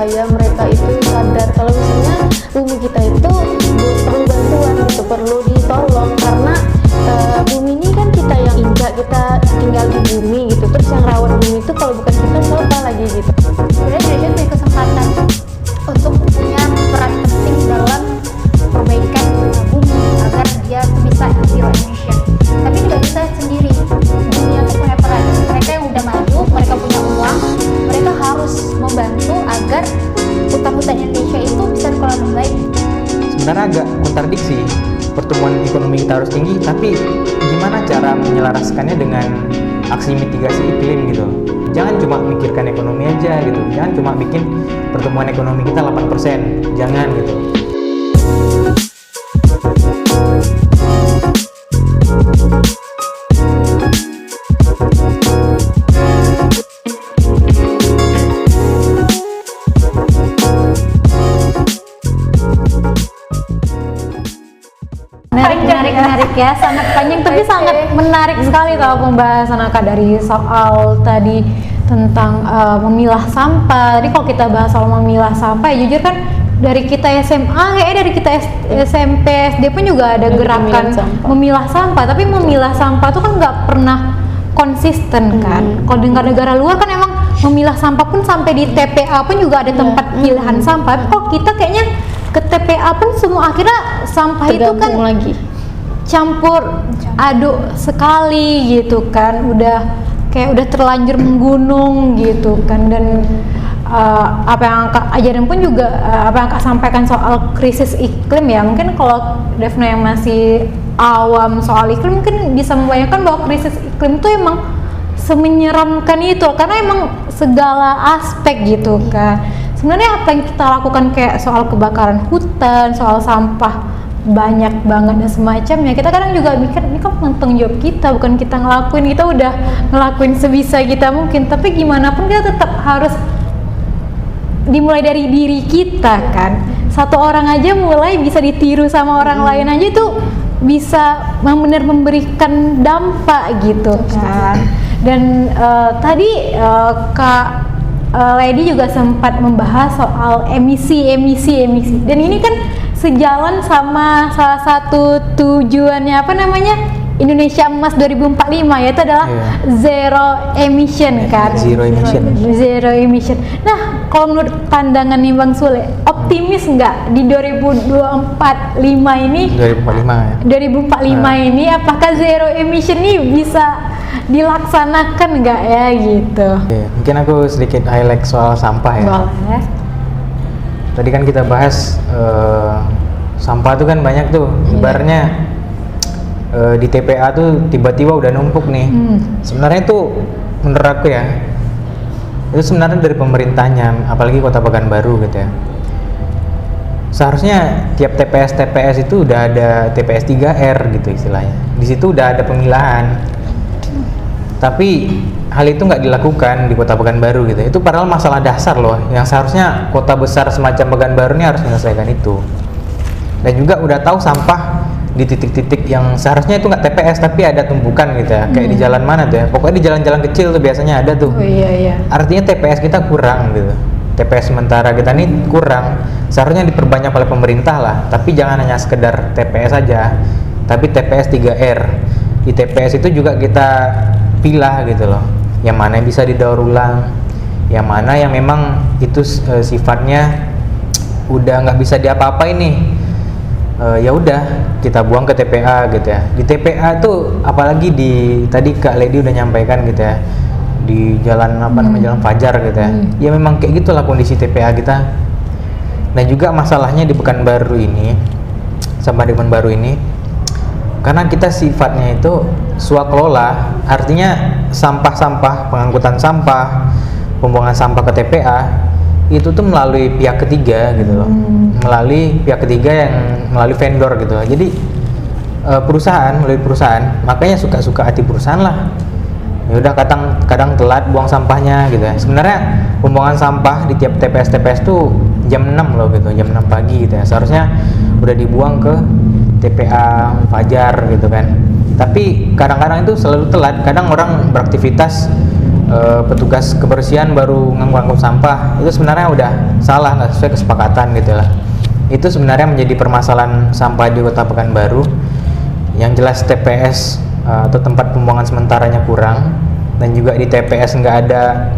Ya mereka itu sadar kalau misalnya bumi kita itu perlu bantuan gitu, perlu ditolong karena bumi ini kan kita yang injak, kita tinggal di bumi gitu, terus yang rawat bumi itu kalau bukan kita siapa lagi gitu. Sebenarnya Indonesia punya kesempatan untuk punya peran penting dalam perbaikan bumi agar dia tuh bisa zero emission. Tapi nggak bisa sendiri. Dunia tuh punya peran. Mereka yang udah maju, mereka punya uang, mereka harus membantu agar hutan-hutan Indonesia itu bisa dikelola dengan baik. Sebenarnya agak kontradiksi, pertumbuhan ekonomi kita harus tinggi, tapi gimana cara menyelaraskannya dengan aksi mitigasi iklim gitu. Jangan cuma mikirkan ekonomi aja gitu, jangan cuma bikin pertumbuhan ekonomi kita 8%, jangan gitu. Menarik ya, sangat panjang tapi sangat menarik sekali tahu pembahasan Kak dari soal tadi tentang memilah sampah. Tadi kalau kita bahas soal memilah sampah, ya jujur kan dari kita SMA, dari kita SMP, SD pun juga ada gerakan memilah sampah. Tapi memilah sampah itu kan nggak pernah konsisten kan. Kalau di negara luar kan emang memilah sampah pun sampai di TPA pun juga ada tempat pilihan sampah. Tapi kalau kita kayaknya ke TPA pun semua akhirnya sampah itu kan lagi campur aduk sekali gitu kan, udah terlanjur menggunung gitu kan. Dan apa yang Kak ajarin pun juga apa yang Kak sampaikan soal krisis iklim ya, mungkin kalau Devna yang masih awam soal iklim mungkin bisa membayangkan bahwa krisis iklim itu emang semenyeramkan itu karena emang segala aspek gitu kan. Sebenarnya apa yang kita lakukan kayak soal kebakaran hutan, soal sampah banyak banget dan semacamnya, kita kadang juga mikir ini kan tanggung jawab kita, bukan kita ngelakuin, kita udah ngelakuin sebisa kita mungkin, tapi gimana pun kita tetap harus dimulai dari diri kita kan. Satu orang aja mulai bisa ditiru sama orang lain aja itu bisa benar memberikan dampak gitu kan. Dan tadi Kak Lady juga sempat membahas soal emisi, dan ini kan sejalan sama salah satu tujuannya apa namanya Indonesia Emas 2045, yaitu adalah zero emission kan. Zero emission. Nah, kalau menurut pandangan nih Bang Sule, optimis nggak di 2045 ini? 2045 ini apakah zero emission ini bisa dilaksanakan nggak ya gitu? Mungkin aku sedikit highlight soal sampah ya. Boleh. Tadi kan kita bahas sampah tuh kan banyak tuh, ibaratnya di TPA tuh tiba-tiba udah numpuk nih. Sebenarnya itu menurut aku ya, itu sebenarnya dari pemerintahnya, apalagi Kota Pekanbaru gitu ya. Seharusnya tiap TPS itu udah ada TPS 3R gitu istilahnya. Di situ udah ada pemilahan. Tapi hal itu nggak dilakukan di Kota Pekanbaru gitu. Itu padahal masalah dasar loh, yang seharusnya kota besar semacam Pekanbaru ini harus menyelesaikan itu. Dan juga udah tahu sampah di titik-titik yang seharusnya itu nggak TPS tapi ada tumpukan gitu ya, kayak di jalan mana tuh ya, pokoknya di jalan-jalan kecil tuh biasanya ada tuh. Artinya TPS kita kurang gitu, TPS sementara kita nih kurang, seharusnya diperbanyak oleh pemerintah lah, tapi jangan hanya sekedar TPS aja, tapi TPS 3R. Di TPS itu juga kita pilah gitu loh, yang mana yang bisa didaur ulang, yang mana yang memang itu sifatnya udah nggak bisa diapa-apain nih. Ya udah kita buang ke TPA gitu ya. Di TPA tuh apalagi di tadi Kak Lady udah nyampaikan gitu ya, di jalan Jalan Fajar gitu ya. Ya memang kayak gitulah kondisi TPA kita. Dan juga masalahnya di Pekanbaru ini sama di Pekanbaru ini, karena kita sifatnya itu swakelola, artinya sampah-sampah, pengangkutan sampah, pembuangan sampah ke TPA itu tuh melalui pihak ketiga gitu loh, melalui pihak ketiga yang melalui vendor gitu. Jadi melalui perusahaan, makanya suka-suka hati perusahaan lah. Ya udah kadang telat buang sampahnya gitu ya. Sebenarnya pembuangan sampah di tiap TPS tuh jam 6 loh gitu, jam 6 pagi gitu ya. Seharusnya udah dibuang ke TPA Fajar gitu kan. Tapi kadang-kadang itu selalu telat. Kadang orang beraktivitas petugas kebersihan baru ngangkut sampah, itu sebenarnya udah salah, nggak sesuai kesepakatan gitu lah. Itu sebenarnya menjadi permasalahan sampah di Kota Pekanbaru. Yang jelas TPS atau tempat pembuangan sementaranya kurang, dan juga di TPS nggak ada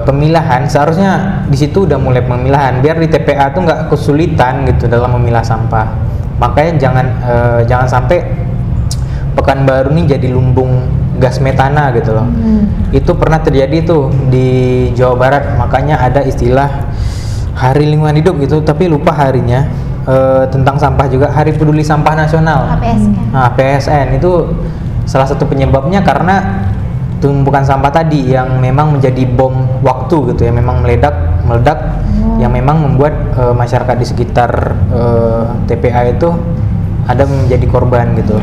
pemilahan. Seharusnya di situ udah mulai pemilahan biar di TPA tuh nggak kesulitan gitu dalam memilah sampah. Makanya jangan sampai Pekanbaru ini jadi lumbung gas metana gitu loh. Itu pernah terjadi tuh di Jawa Barat, makanya ada istilah Hari Lingkungan Hidup gitu, tapi lupa harinya. Tentang sampah juga, Hari Peduli Sampah Nasional. HPSN. Nah, PSN itu salah satu penyebabnya karena tumpukan sampah tadi yang memang menjadi bom waktu gitu ya, memang meledak yang memang membuat masyarakat di sekitar TPA itu ada menjadi korban gitu.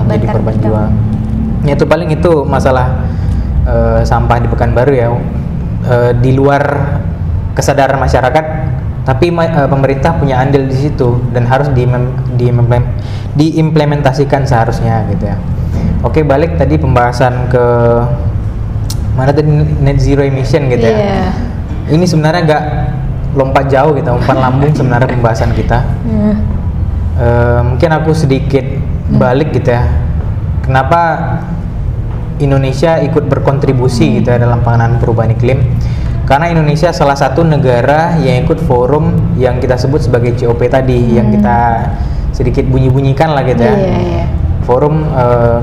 Menjadi korban jiwa. Ya, itu paling itu masalah sampah di Pekanbaru ya. Di luar kesadaran masyarakat, tapi pemerintah punya andil di situ dan harus diimplementasikan seharusnya gitu ya. Oke, balik tadi pembahasan ke mana tadi, net zero emission gitu ya. Ini sebenarnya nggak lompat jauh gitu, umpan lambung sebenarnya pembahasan kita. Mungkin aku sedikit balik gitu ya. Kenapa Indonesia ikut berkontribusi gitu ya dalam penanganan perubahan iklim? Karena Indonesia salah satu negara yang ikut forum yang kita sebut sebagai COP tadi, yang kita sedikit bunyi-bunyikan lah gitu ya. Forum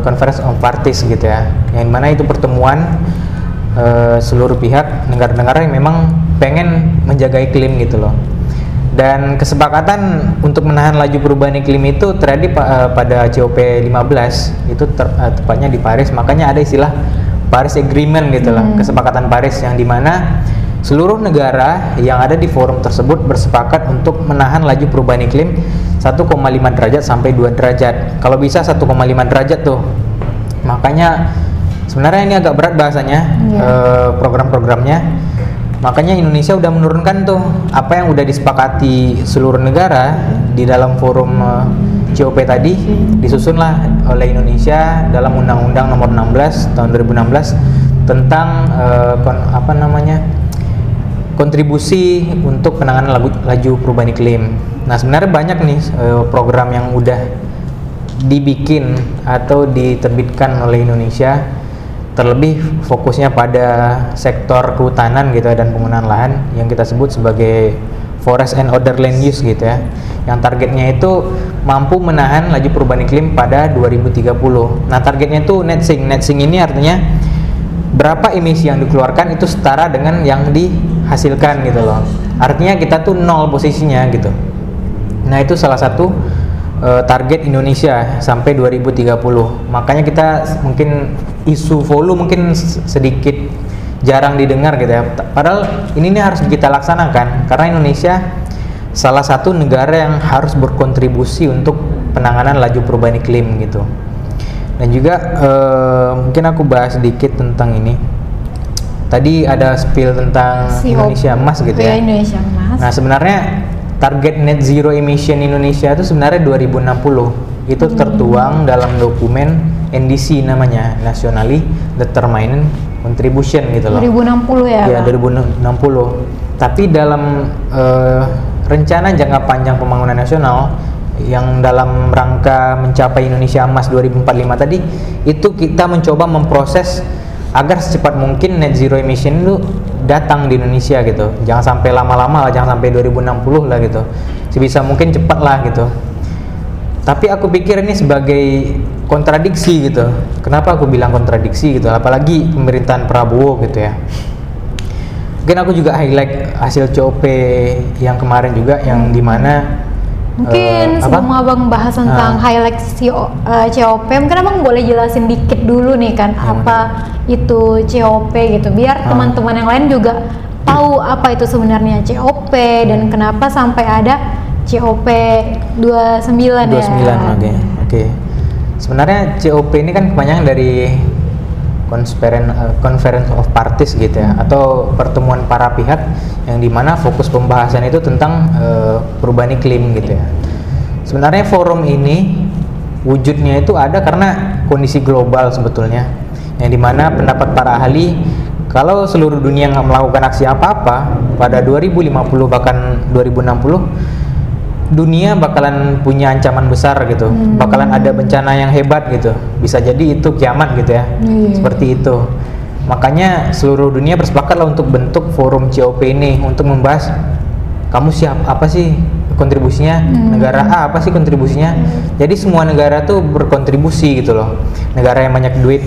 Conference of Parties gitu ya, yang mana itu pertemuan seluruh pihak negara-negara yang memang pengen menjaga iklim gitu loh. Dan kesepakatan untuk menahan laju perubahan iklim itu terjadi pada COP 15 itu tepatnya di Paris. Makanya ada istilah Paris Agreement gitu lah, kesepakatan Paris, yang dimana seluruh negara yang ada di forum tersebut bersepakat untuk menahan laju perubahan iklim 1,5 derajat sampai 2 derajat. Kalau bisa 1,5 derajat tuh. Makanya sebenarnya ini agak berat bahasanya, program-programnya. Makanya Indonesia udah menurunkan tuh apa yang udah disepakati seluruh negara di dalam forum COP tadi, disusunlah oleh Indonesia dalam Undang-Undang Nomor 16 tahun 2016 tentang kontribusi untuk penanganan laju perubahan iklim. Nah, sebenarnya banyak nih program yang udah dibikin atau diterbitkan oleh Indonesia, terlebih fokusnya pada sektor kehutanan gitu ya, dan penggunaan lahan yang kita sebut sebagai forest and other land use gitu ya, yang targetnya itu mampu menahan laju perubahan iklim pada 2030. Nah, targetnya itu net sink. Net sink ini artinya berapa emisi yang dikeluarkan itu setara dengan yang dihasilkan gitu loh. Artinya kita tuh nol posisinya gitu. Nah, itu salah satu target Indonesia sampai 2030. Makanya kita mungkin isu volume mungkin sedikit jarang didengar gitu ya. Padahal ini harus kita laksanakan karena Indonesia salah satu negara yang harus berkontribusi untuk penanganan laju perubahan iklim gitu. Dan juga mungkin aku bahas sedikit tentang ini. Tadi ada spill tentang Indonesia Emas gitu ya. Indonesia Emas. Nah, sebenarnya target net zero emission Indonesia itu sebenarnya 2060. Itu tertuang dalam dokumen NDC namanya, Nationally Determined Contribution gitu loh. 2060 ya? Ya, 2060. Tapi dalam rencana jangka panjang pembangunan nasional yang dalam rangka mencapai Indonesia Emas 2045 tadi, itu kita mencoba memproses agar secepat mungkin net zero emission itu datang di Indonesia gitu. Jangan sampai lama-lama lah, jangan sampai 2060 lah gitu. Sebisa mungkin cepat lah gitu. Tapi aku pikir ini sebagai kontradiksi gitu. Kenapa aku bilang kontradiksi gitu? Apalagi pemerintahan Prabowo gitu ya. Mungkin aku juga highlight hasil COP yang kemarin juga, yang dimana mungkin sebelum abang bahas tentang highlight COP, mungkin abang boleh jelasin dikit dulu nih kan apa itu COP gitu, biar teman-teman yang lain juga tahu apa itu sebenarnya COP dan kenapa sampai ada COP 29 ya. Oke. Sebenarnya COP ini kan kepanjangan dari Conference of Parties gitu ya, atau pertemuan para pihak yang dimana fokus pembahasan itu tentang perubahan iklim gitu ya. Sebenarnya forum ini wujudnya itu ada karena kondisi global sebetulnya, yang dimana pendapat para ahli kalau seluruh dunia nggak melakukan aksi apa-apa pada 2050 bahkan 2060 dunia bakalan punya ancaman besar gitu, bakalan ada bencana yang hebat gitu, bisa jadi itu kiamat gitu ya, seperti itu. Makanya seluruh dunia bersepakat lah untuk bentuk forum COP ini untuk membahas kamu apa sih kontribusinya, negara A apa sih kontribusinya. Jadi semua negara tuh berkontribusi gitu loh. Negara yang banyak duit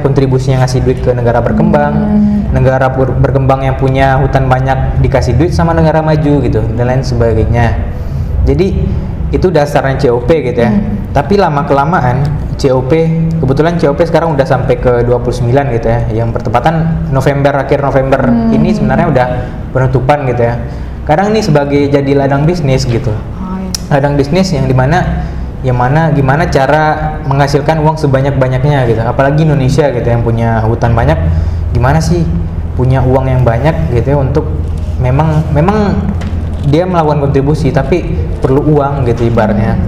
kontribusinya ngasih duit ke negara berkembang, negara berkembang yang punya hutan banyak dikasih duit sama negara maju gitu dan lain sebagainya. Jadi itu dasarnya COP gitu ya. Tapi lama kelamaan COP, kebetulan COP sekarang udah sampai ke 29 gitu ya, yang bertepatan akhir November ini sebenarnya udah penutupan gitu ya. Kadang ini sebagai jadi ladang bisnis gitu, ladang bisnis yang gimana cara menghasilkan uang sebanyak-banyaknya gitu. Apalagi Indonesia gitu yang punya hutan banyak, gimana sih punya uang yang banyak gitu ya untuk memang dia melakukan kontribusi tapi perlu uang gitu ibaratnya.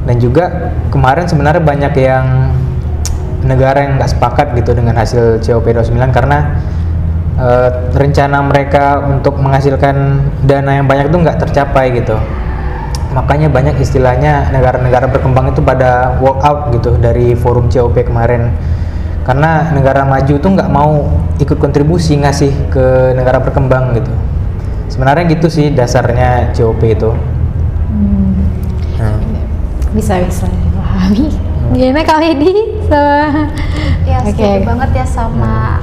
Dan juga kemarin sebenarnya banyak yang negara yang nggak sepakat gitu dengan hasil COP29 karena rencana mereka untuk menghasilkan dana yang banyak itu nggak tercapai gitu. Makanya banyak istilahnya negara-negara berkembang itu pada walk out gitu dari forum COP kemarin, karena negara maju tuh nggak mau ikut kontribusi ngasih ke negara berkembang gitu. Sebenarnya gitu sih dasarnya COP itu. Bisa dipahami. Gimana kali di Ya setuju banget ya sama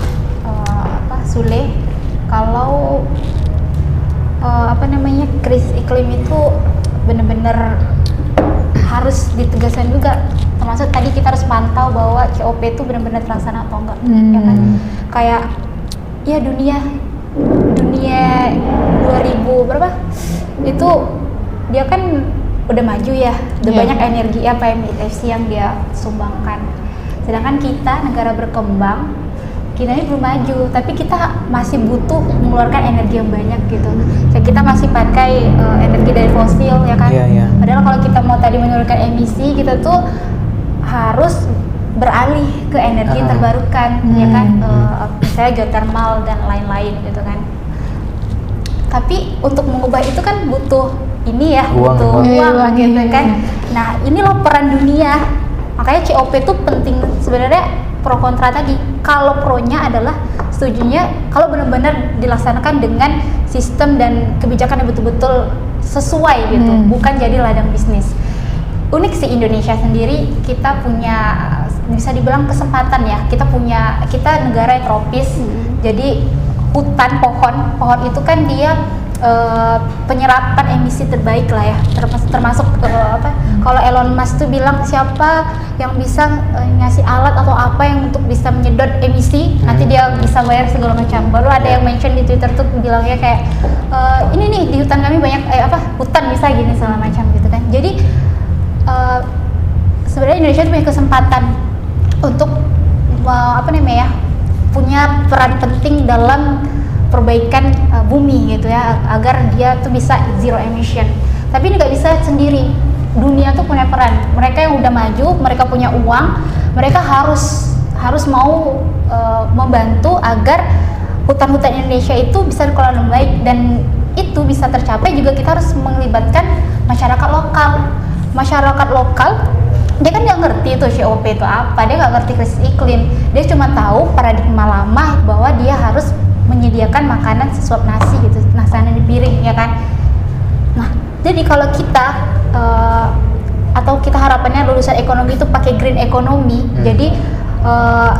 Sule. Kalau krisis iklim itu benar-benar harus ditegaskan juga. Termasuk tadi kita harus pantau bahwa COP itu benar-benar terlaksana atau enggak, ya kan? Kayak ya dunia 2000 berapa? Itu dia kan udah maju ya, udah banyak energi emisi yang dia sumbangkan. Sedangkan kita negara berkembang, kita ini belum maju, tapi kita masih butuh mengeluarkan energi yang banyak gitu. Kayak kita masih pakai energi dari fosil ya kan. Padahal kalau kita mau tadi menurunkan emisi, kita tuh harus beralih ke energi terbarukan, ya kan. Misalnya geothermal dan lain-lain gitu kan. Tapi untuk mengubah itu kan butuh butuh uang gitu kan. Nah ini loh peran dunia. Makanya COP itu penting sebenarnya. Pro kontra tadi, kalau pro-nya adalah setujunya kalau benar-benar dilaksanakan dengan sistem dan kebijakan yang betul-betul sesuai gitu, bukan jadi ladang bisnis. Unik sih Indonesia sendiri, kita punya bisa dibilang kesempatan ya, kita negara yang tropis, jadi hutan pohon itu kan dia penyerapan emisi terbaik lah ya, termasuk kalau Elon Musk tuh bilang siapa yang bisa ngasih alat atau apa yang untuk bisa menyedot emisi, nanti dia bisa bayar segala macam. Baru ada yang mention di Twitter tuh bilangnya kayak ini nih di hutan kami banyak hutan bisa gini segala macam gitu kan. Jadi sebenarnya Indonesia tuh punya kesempatan untuk punya peran penting dalam perbaikan bumi gitu ya, agar dia tuh bisa zero emission. Tapi ini nggak bisa sendiri, dunia tuh punya peran. Mereka yang udah maju, mereka punya uang, mereka harus mau membantu agar hutan-hutan Indonesia itu bisa dikelola dengan baik, dan itu bisa tercapai juga kita harus melibatkan masyarakat lokal. Dia kan nggak ngerti itu COP itu apa, dia nggak ngerti krisis iklim, dia cuma tahu paradigma lama bahwa dia harus menyediakan makanan sesuap nasi gitu, nasinya di piring ya kan. Nah, jadi kalau kita atau kita harapannya lulusan ekonomi itu pakai green economy, jadi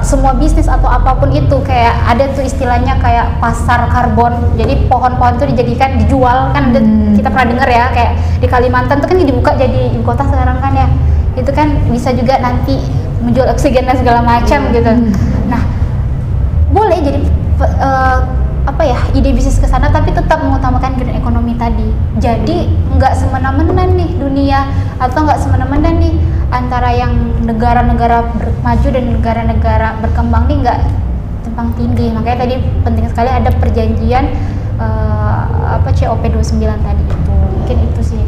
semua bisnis atau apapun itu kayak ada tuh istilahnya kayak pasar karbon. Jadi pohon-pohon itu dijual kan, kita pernah dengar ya, kayak di Kalimantan tuh kan dibuka jadi ibu kota sekarang kan ya. Itu kan bisa juga nanti menjual oksigen dan segala macam gitu. Nah, boleh jadi ide bisnis ke sana, tapi tetap mengutamakan green economy tadi. Jadi nggak semena-mena nih dunia, atau nggak semena-mena nih antara yang negara-negara maju dan negara-negara berkembang nih nggak tumpang tindih. Makanya tadi penting sekali ada perjanjian COP 29 tadi itu. Mungkin itu sih.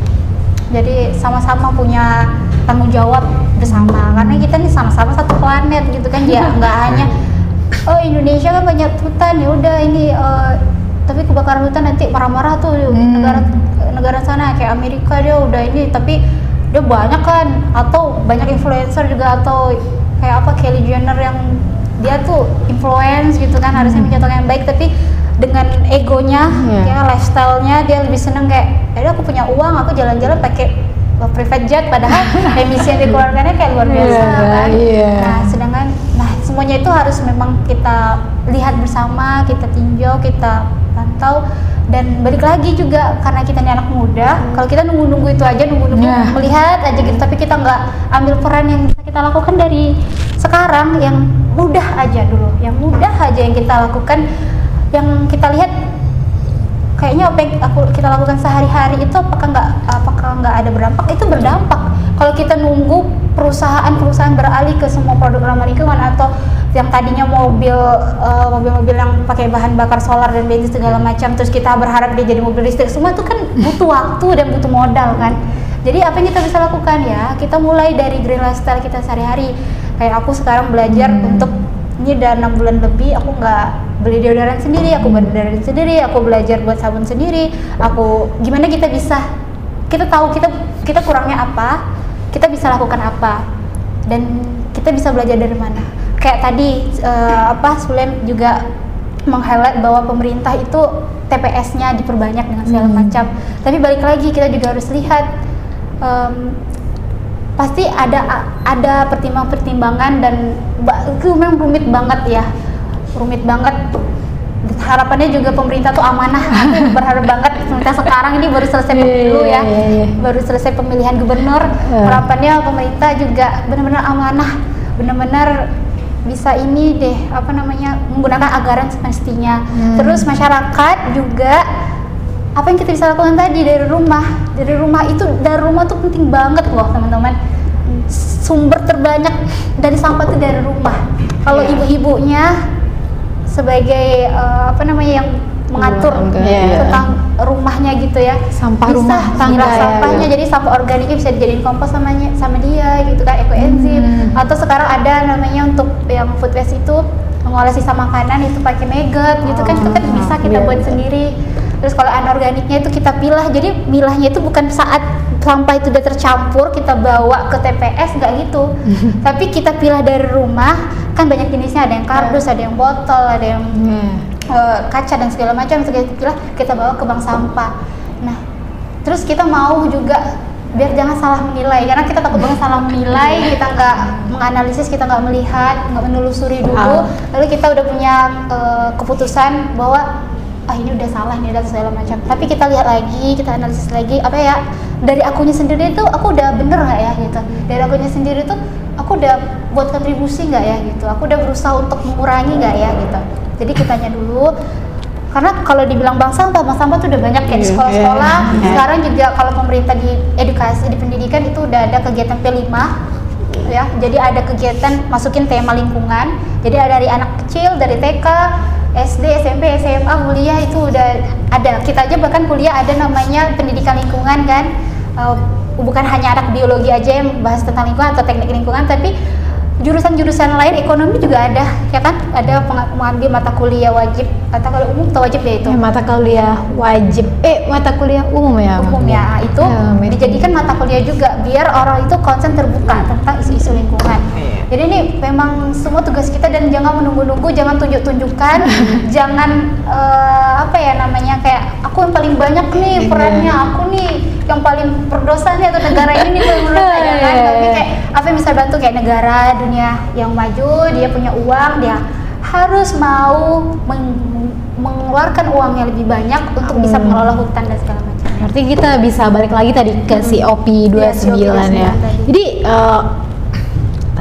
Jadi sama-sama punya tanggung jawab bersama, karena kita nih sama-sama satu planet gitu kan, ya nggak hanya oh Indonesia kan banyak hutan ya udah ini tapi kebakaran hutan nanti marah-marah tuh negara sana kayak Amerika dia udah ini, tapi dia banyak kan, atau banyak influencer juga, atau kayak apa Kylie Jenner yang dia tuh influence gitu kan, harusnya mencontohkan yang baik, tapi dengan egonya ya lifestyle-nya dia lebih seneng kayak aku punya uang, aku jalan-jalan pakai private jet, padahal emisi yang dikeluarkannya kayak luar biasa kan. Nah sedangkan semuanya itu harus memang kita lihat bersama, kita tinjau, kita pantau, dan balik lagi juga karena kita ini anak muda, kalau kita nunggu-nunggu itu aja, nunggu-nunggu melihat aja gitu, tapi kita nggak ambil peran yang bisa kita lakukan dari sekarang, yang mudah aja dulu, yang mudah aja yang kita lakukan, yang kita lihat kayaknya apa yang kita lakukan sehari-hari itu apakah nggak ada berdampak? Itu berdampak. Kalau kita nunggu perusahaan beralih ke semua produk ramah lingkungan, atau yang tadinya mobil-mobil yang pakai bahan bakar solar dan bensin segala macam, terus kita berharap dia jadi mobil listrik, semua itu kan butuh waktu dan butuh modal kan. Jadi apa yang kita bisa lakukan ya? Kita mulai dari green lifestyle kita sehari-hari. Kayak aku sekarang belajar untuk ini udah 6 bulan lebih, aku nggak beli deodoran sendiri, aku berdeodoran sendiri, aku belajar buat sabun sendiri, gimana kita tahu kita kurangnya apa, kita bisa lakukan apa, dan kita bisa belajar dari mana. Kayak tadi Sulen juga meng-highlight bahwa pemerintah itu TPS-nya diperbanyak dengan segala macam, tapi balik lagi kita juga harus lihat pasti ada pertimbangan dan itu memang rumit banget. Harapannya juga pemerintah tuh amanah. Aku berharap banget pemerintah sekarang ini baru selesai pemilu baru selesai pemilihan gubernur. Harapannya pemerintah juga benar-benar amanah, benar-benar bisa ini deh menggunakan anggaran semestinya. Terus masyarakat juga apa yang kita bisa lakukan tadi dari rumah tuh penting banget loh teman-teman. Sumber terbanyak dari sampah itu dari rumah. Kalau ibu-ibunya sebagai yang mengatur tentang rumahnya gitu ya, sampah bisa rumah tangga sampahnya jadi sampah organiknya bisa dijadiin kompos sama dia gitu kan, ekoenzim. Atau sekarang ada namanya untuk yang food waste itu mengolah sisa makanan itu pakai maggot gitu kan, itu kan bisa kita buat sendiri. Terus kalau anorganiknya itu kita pilah, jadi milahnya itu bukan saat sampah itu udah tercampur kita bawa ke TPS, nggak gitu. Tapi kita pilah dari rumah, kan banyak jenisnya, ada yang kardus, ada yang botol, ada yang kaca dan segala macam. Kita bawa ke bank sampah. Nah, terus kita mau juga biar jangan salah menilai, karena kita takut banget salah menilai, kita nggak menganalisis, kita nggak melihat, nggak menelusuri dulu, lalu kita udah punya keputusan bahwa ini udah salah nih dan segala macam. Tapi kita lihat lagi, kita analisis lagi, dari akunya sendiri tuh aku udah bener nggak ya gitu, dari akunya sendiri tuh aku udah buat kontribusi nggak ya gitu, aku udah berusaha untuk mengurangi nggak ya gitu. Jadi kitanya dulu, karena kalau dibilang bank sampah tuh udah banyak kayak di sekolah-sekolah. Sekarang juga kalau pemerintah di edukasi, di pendidikan itu udah ada kegiatan P5 ya, jadi ada kegiatan masukin tema lingkungan, jadi ada dari anak kecil, dari TK, SD, SMP, SMA, kuliah itu udah ada. Kita aja bahkan kuliah ada namanya pendidikan lingkungan kan, bukan hanya anak biologi aja yang bahas tentang lingkungan atau teknik lingkungan, tapi jurusan-jurusan lain, ekonomi juga ada ya kan, ada mengambil mata kuliah wajib, atau kalau umum atau wajib ya itu mata kuliah wajib, mata kuliah umum ya itu dijadikan mata kuliah juga biar orang itu konsen terbuka tentang isu-isu lingkungan. Jadi ini memang semua tugas kita, dan jangan menunggu-nunggu, jangan tunjuk-tunjukan, jangan kayak aku yang paling banyak nih perannya, aku nih yang paling berdosa nih, atau negara ini nih paling berdosa, jangan. Tapi kayak apa yang bisa bantu, kayak negara dunia yang maju, dia punya uang, dia harus mau mengeluarkan uang yang lebih banyak untuk bisa mengelola hutan dan segala macam. Berarti kita bisa balik lagi tadi ke COP 29 ya. Jadi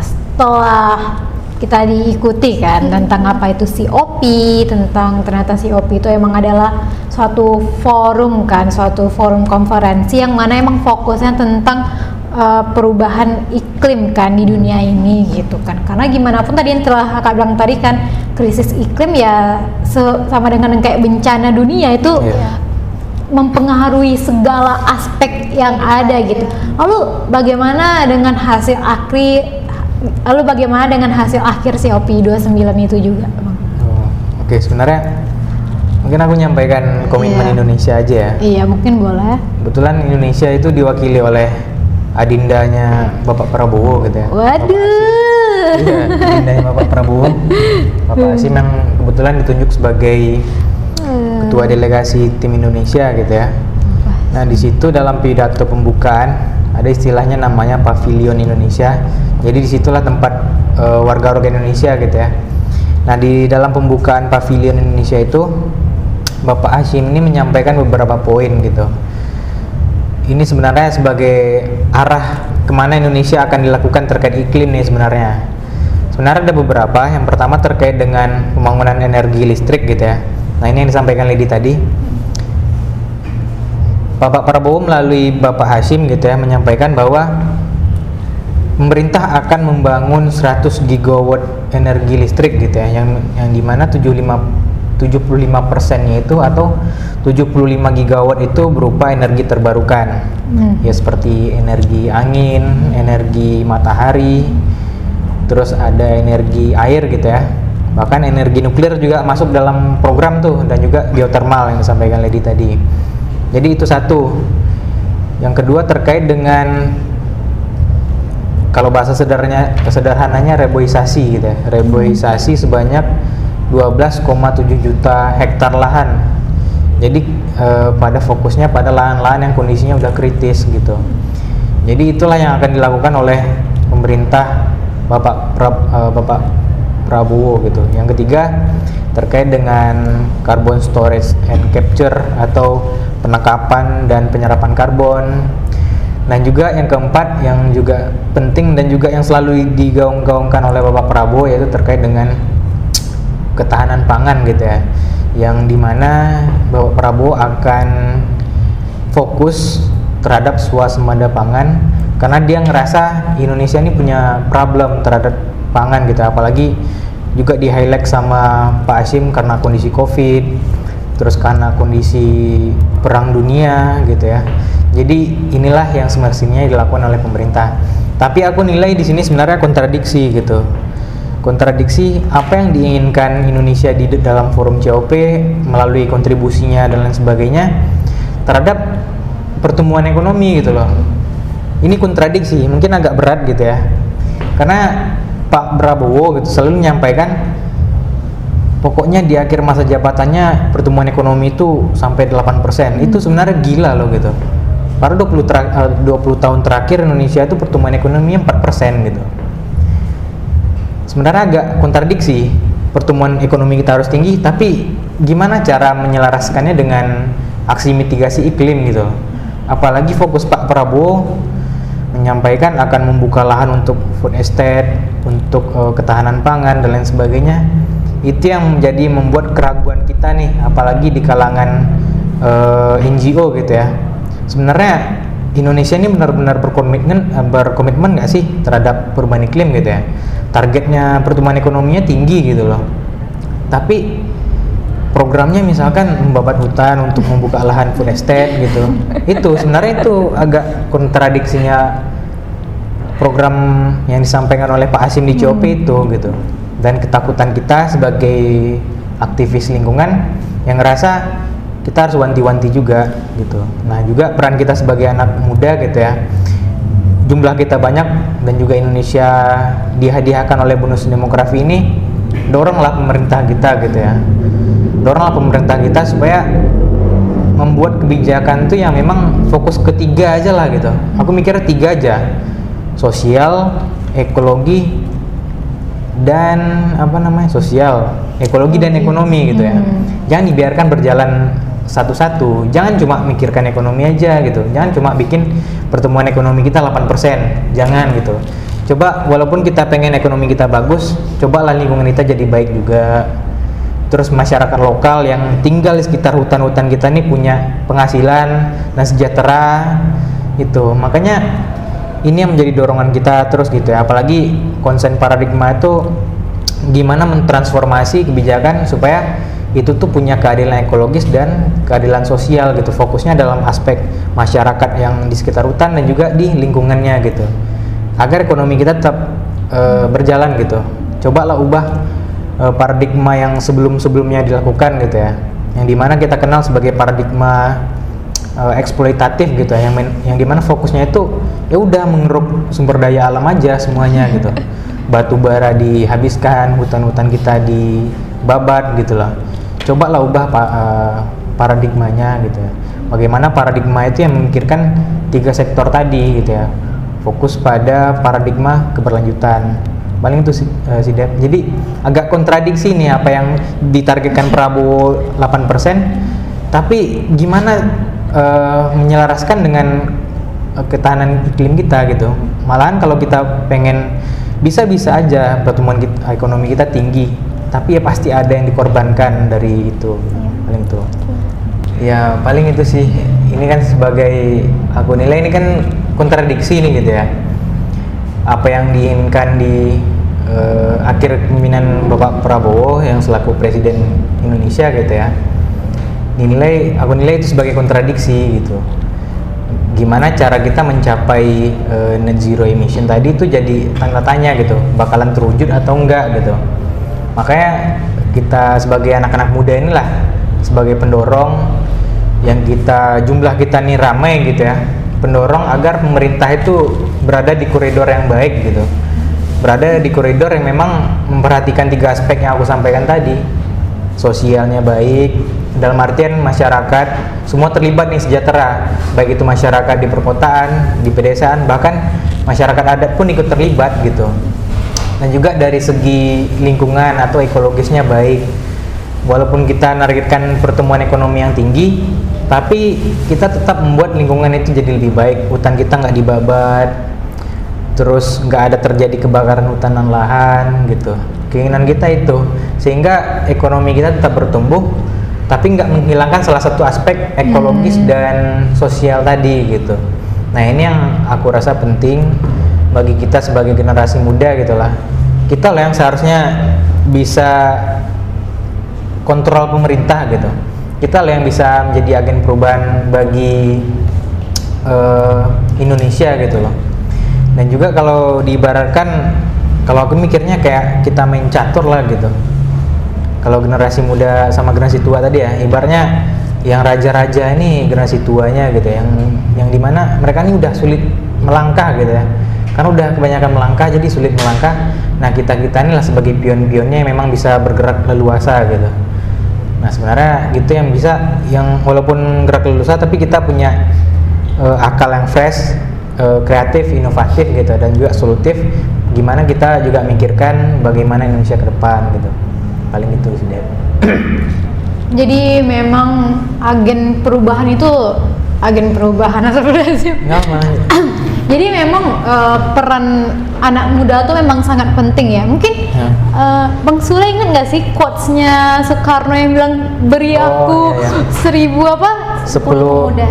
setelah kita diikuti kan tentang apa itu COP, tentang ternyata COP itu emang adalah suatu forum konferensi yang mana emang fokusnya tentang perubahan iklim kan di dunia ini gitu kan. Karena gimana pun tadi yang telah Kakak bilang tadi kan, krisis iklim ya sama dengan kayak bencana dunia itu mempengaruhi segala aspek yang ada gitu. Lalu bagaimana dengan hasil akhir si OP29 itu juga, Bang? Oke, sebenarnya mungkin aku nyampaikan komitmen Iya. Indonesia aja ya. Iya, mungkin boleh. Kebetulan Indonesia itu diwakili oleh adindanya Bapak Prabowo gitu ya. Waduh. Iya, adindanya Bapak Prabowo. Bapak Hasyim yang kebetulan ditunjuk sebagai ketua delegasi tim Indonesia gitu ya. Nah, di situ dalam pidato pembukaan ada istilahnya namanya Pavilion Indonesia. Jadi disitulah tempat warga-warga Indonesia gitu ya. Nah, di dalam pembukaan Pavilion Indonesia itu Bapak Hasyim ini menyampaikan beberapa poin gitu. Ini sebenarnya sebagai arah kemana Indonesia akan dilakukan terkait iklim nih sebenarnya. Sebenarnya ada beberapa. Yang pertama terkait dengan pembangunan energi listrik gitu ya. Nah, ini yang disampaikan Lady tadi. Bapak Prabowo melalui Bapak Hasyim gitu ya menyampaikan bahwa pemerintah akan membangun 100 gigawatt energi listrik gitu ya, yang dimana 75%-nya itu atau 75 gigawatt itu berupa energi terbarukan. Ya seperti energi angin, energi matahari, terus ada energi air gitu ya. Bahkan energi nuklir juga masuk dalam program tuh, dan juga geothermal yang disampaikan Lady tadi. Jadi itu satu. Yang kedua terkait dengan, kalau bahasa sederhananya reboisasi gitu ya. Reboisasi sebanyak 12,7 juta hektar lahan. Jadi pada fokusnya pada lahan-lahan yang kondisinya udah kritis gitu. Jadi itulah yang akan dilakukan oleh pemerintah Bapak Prabowo gitu. Yang ketiga terkait dengan carbon storage and capture atau penangkapan dan penyerapan karbon. Dan juga yang keempat yang juga penting dan juga yang selalu digaung-gaungkan oleh Bapak Prabowo yaitu terkait dengan ketahanan pangan gitu ya, yang dimana Bapak Prabowo akan fokus terhadap swasembada pangan karena dia ngerasa Indonesia ini punya problem terhadap pangan gitu, apalagi juga di highlight sama Pak Hasyim karena kondisi COVID, terus karena kondisi perang dunia gitu ya. Jadi inilah yang semestinya dilakukan oleh pemerintah. Tapi aku nilai di sini sebenarnya kontradiksi gitu. Kontradiksi apa yang diinginkan Indonesia di dalam forum COP melalui kontribusinya dan lain sebagainya terhadap pertumbuhan ekonomi gitu loh. Ini kontradiksi, mungkin agak berat gitu ya. Karena Pak Prabowo gitu selalu menyampaikan pokoknya di akhir masa jabatannya pertumbuhan ekonomi itu sampai 8%. Itu sebenarnya gila loh gitu. Pada 20 tahun terakhir Indonesia itu pertumbuhan ekonominya 4% gitu. Sebenarnya agak kontradiksi, pertumbuhan ekonomi kita harus tinggi, tapi gimana cara menyelaraskannya dengan aksi mitigasi iklim gitu. Apalagi fokus Pak Prabowo menyampaikan akan membuka lahan untuk food estate, untuk ketahanan pangan dan lain sebagainya. Itu yang menjadi membuat keraguan kita nih, apalagi di kalangan NGO gitu ya. Sebenarnya Indonesia ini benar-benar berkomitmen nggak sih terhadap perubahan iklim gitu ya. Targetnya pertumbuhan ekonominya tinggi gitu loh, tapi programnya misalkan membabat hutan untuk membuka lahan food estate gitu. Itu sebenarnya itu agak kontradiksinya program yang disampaikan oleh Pak Hasyim di COP itu gitu. Dan ketakutan kita sebagai aktivis lingkungan yang ngerasa kita harus wanti-wanti juga gitu. Nah juga peran kita sebagai anak muda gitu ya, jumlah kita banyak dan juga Indonesia dihadiahkan oleh bonus demografi ini, doronglah pemerintah kita gitu ya, doronglah pemerintah kita supaya membuat kebijakan tuh yang memang fokus ketiga aja lah gitu. Aku mikirnya 3 aja, sosial, ekologi, dan sosial, ekologi dan ekonomi gitu ya. Jangan dibiarkan berjalan satu-satu, jangan cuma mikirkan ekonomi aja gitu, jangan cuma bikin pertumbuhan ekonomi kita 8%, jangan gitu. Coba walaupun kita pengen ekonomi kita bagus, cobalah lingkungan kita jadi baik juga. Terus masyarakat lokal yang tinggal di sekitar hutan-hutan kita nih punya penghasilan dan sejahtera itu. Makanya ini yang menjadi dorongan kita terus gitu ya. Apalagi konsen paradigma itu gimana mentransformasi kebijakan supaya itu tuh punya keadilan ekologis dan keadilan sosial gitu, fokusnya dalam aspek masyarakat yang di sekitar hutan dan juga di lingkungannya gitu, agar ekonomi kita tetap berjalan gitu. Cobalah ubah paradigma yang sebelum-sebelumnya dilakukan gitu ya, yang dimana kita kenal sebagai paradigma eksploitatif gitu ya, yang dimana fokusnya itu ya udah mengeruk sumber daya alam aja semuanya gitu, batu bara dihabiskan, hutan-hutan kita dibabat gitu lah. Cobalah ubah paradigmanya gitu ya, bagaimana paradigma itu yang memikirkan 3 sektor tadi gitu ya, fokus pada paradigma keberlanjutan. Paling itu sih Dep. Jadi agak kontradiksi nih apa yang ditargetkan Prabowo 8%, tapi gimana menyelaraskan dengan ketahanan iklim kita gitu. Malahan kalau kita pengen bisa-bisa aja pertumbuhan ekonomi kita tinggi, tapi ya pasti ada yang dikorbankan dari itu. Paling itu. Ya paling itu sih. Ini kan sebagai aku nilai ini kan kontradiksi nih gitu ya. Apa yang diinginkan di akhir kepemimpinan Bapak Prabowo yang selaku Presiden Indonesia gitu ya, aku nilai itu sebagai kontradiksi gitu. Gimana cara kita mencapai net zero emission tadi itu jadi tanda tanya gitu, bakalan terwujud atau enggak gitu. Makanya kita sebagai anak-anak muda inilah sebagai pendorong yang jumlah kita nih ramai gitu ya, pendorong agar pemerintah itu berada di koridor yang baik gitu, berada di koridor yang memang memperhatikan 3 aspek yang aku sampaikan tadi. Sosialnya baik, dalam artian masyarakat semua terlibat nih, sejahtera, baik itu masyarakat di perkotaan, di pedesaan, bahkan masyarakat adat pun ikut terlibat gitu. Dan juga dari segi lingkungan atau ekologisnya baik, walaupun kita nargetkan pertumbuhan ekonomi yang tinggi, tapi kita tetap membuat lingkungan itu jadi lebih baik, hutan kita nggak dibabat, terus nggak ada terjadi kebakaran hutan dan lahan gitu. Keinginan kita itu sehingga ekonomi kita tetap bertumbuh, tapi nggak menghilangkan salah satu aspek ekologis dan sosial tadi gitu. Nah ini yang aku rasa penting bagi kita sebagai generasi muda gitulah. Kita lah yang seharusnya bisa kontrol pemerintah gitu. Kita lah yang bisa menjadi agen perubahan bagi Indonesia gitu loh. Dan juga kalau diibaratkan, kalau aku mikirnya kayak kita main catur lah gitu. Kalau generasi muda sama generasi tua tadi ya, ibaratnya yang raja-raja ini generasi tuanya gitu, yang dimana mereka ini udah sulit melangkah gitu ya, karena udah kebanyakan melangkah jadi sulit melangkah. Nah kita inilah sebagai pion-pionnya yang memang bisa bergerak leluasa gitu. Nah sebenarnya gitu yang bisa, yang walaupun gerak leluasa tapi kita punya akal yang fresh, kreatif, inovatif gitu, dan juga solutif. Gimana kita juga mikirkan bagaimana Indonesia ke depan gitu. Paling itu sih Dep. Jadi memang agen perubahan itu agen perubahan atau berhasil? Jadi memang peran anak muda tuh memang sangat penting ya. Mungkin Bang Sule ingat nggak sih quotes-nya Soekarno yang bilang beri aku 1000 apa? 10 pemuda.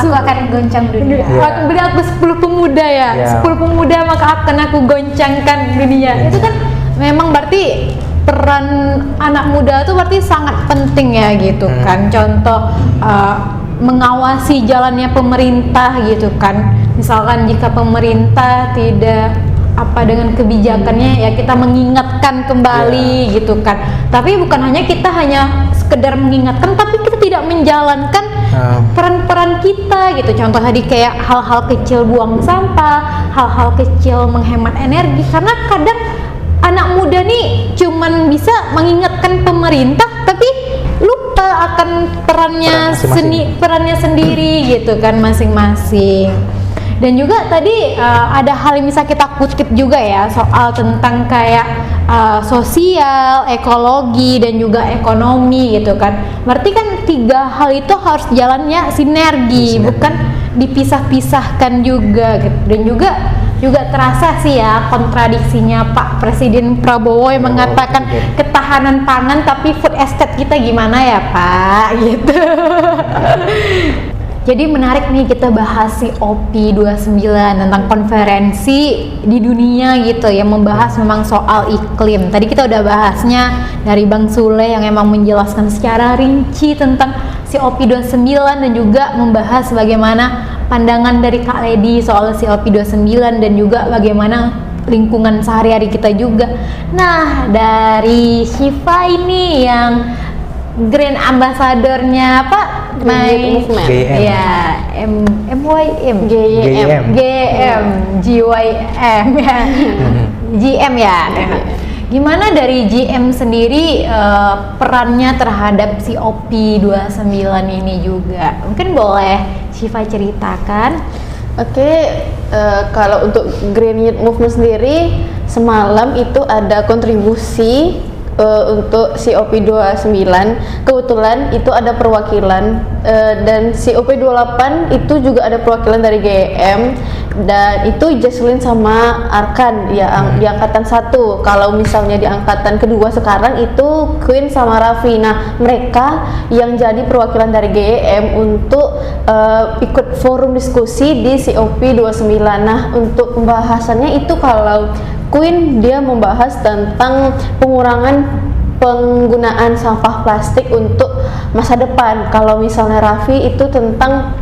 Aku akan goncang dunia. Beri aku 10 pemuda ya. 10 pemuda maka akan aku goncangkan dunia. Itu kan memang berarti peran anak muda itu berarti sangat penting ya gitu kan. Contoh mengawasi jalannya pemerintah gitu kan. Misalkan jika pemerintah tidak apa dengan kebijakannya ya kita mengingatkan kembali gitu kan. Tapi bukan hanya kita hanya sekedar mengingatkan, tapi kita tidak menjalankan peran-peran kita gitu. Contoh tadi kayak hal-hal kecil buang sampah, hal-hal kecil menghemat energi, karena kadang anak muda nih cuman bisa mengingatkan pemerintah tapi lupa akan perannya sendiri gitu kan masing-masing. Dan juga tadi ada hal yang bisa kita kutip juga ya soal tentang kayak sosial, ekologi dan juga ekonomi gitu kan. Berarti kan 3 hal itu harus jalannya sinergi, bukan dipisah-pisahkan juga gitu. Dan juga terasa sih ya kontradiksinya Pak Presiden Prabowo yang mengatakan ketahanan pangan tapi food estate kita gimana ya Pak gitu. Jadi menarik nih kita bahas si OP29 tentang konferensi di dunia gitu yang membahas memang soal iklim. Tadi kita udah bahasnya dari Bang Sule yang emang menjelaskan secara rinci tentang si OP29 dan juga membahas bagaimana pandangan dari Kak Lady soal si OP29 dan juga bagaimana lingkungan sehari-hari kita juga. Nah, dari Syifa ini yang Grand Ambassador-nya apa? Movement. GM. Ya, MYM, GM. GYM ya. GM ya. Gimana dari GM sendiri perannya terhadap si OP29 ini juga? Mungkin boleh Syifa ceritakan. Oke, kalau untuk Green Youth Movement sendiri, semalam itu ada kontribusi untuk si OP29. Kebetulan itu ada perwakilan dan si OP28 itu juga ada perwakilan dari GM, dan itu Jaslyn sama Arkan ya, di angkatan 1. Kalau misalnya di angkatan kedua sekarang itu Queen sama Raffi. Nah, mereka yang jadi perwakilan dari GM untuk ikut forum diskusi di si OP29. Nah, untuk pembahasannya itu kalau Queen dia membahas tentang pengurangan penggunaan sampah plastik untuk masa depan. Kalau misalnya Raffi itu tentang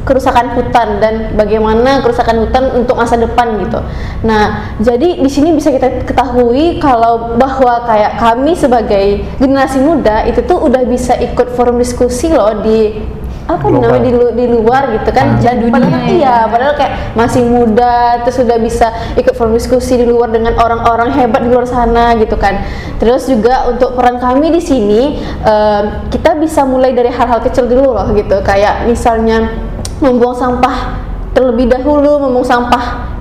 kerusakan hutan dan bagaimana kerusakan hutan untuk masa depan gitu. Nah, jadi di sini bisa kita ketahui kalau bahwa kayak kami sebagai generasi muda itu tuh udah bisa ikut forum diskusi loh di apa namanya di luar gitu kan. Jadi padahal padahal kayak masih muda terus sudah bisa ikut forum diskusi di luar dengan orang-orang hebat di luar sana gitu kan. Terus juga untuk peran kami di sini kita bisa mulai dari hal-hal kecil dulu loh gitu. Kayak misalnya membuang sampah terlebih dahulu, membuang sampah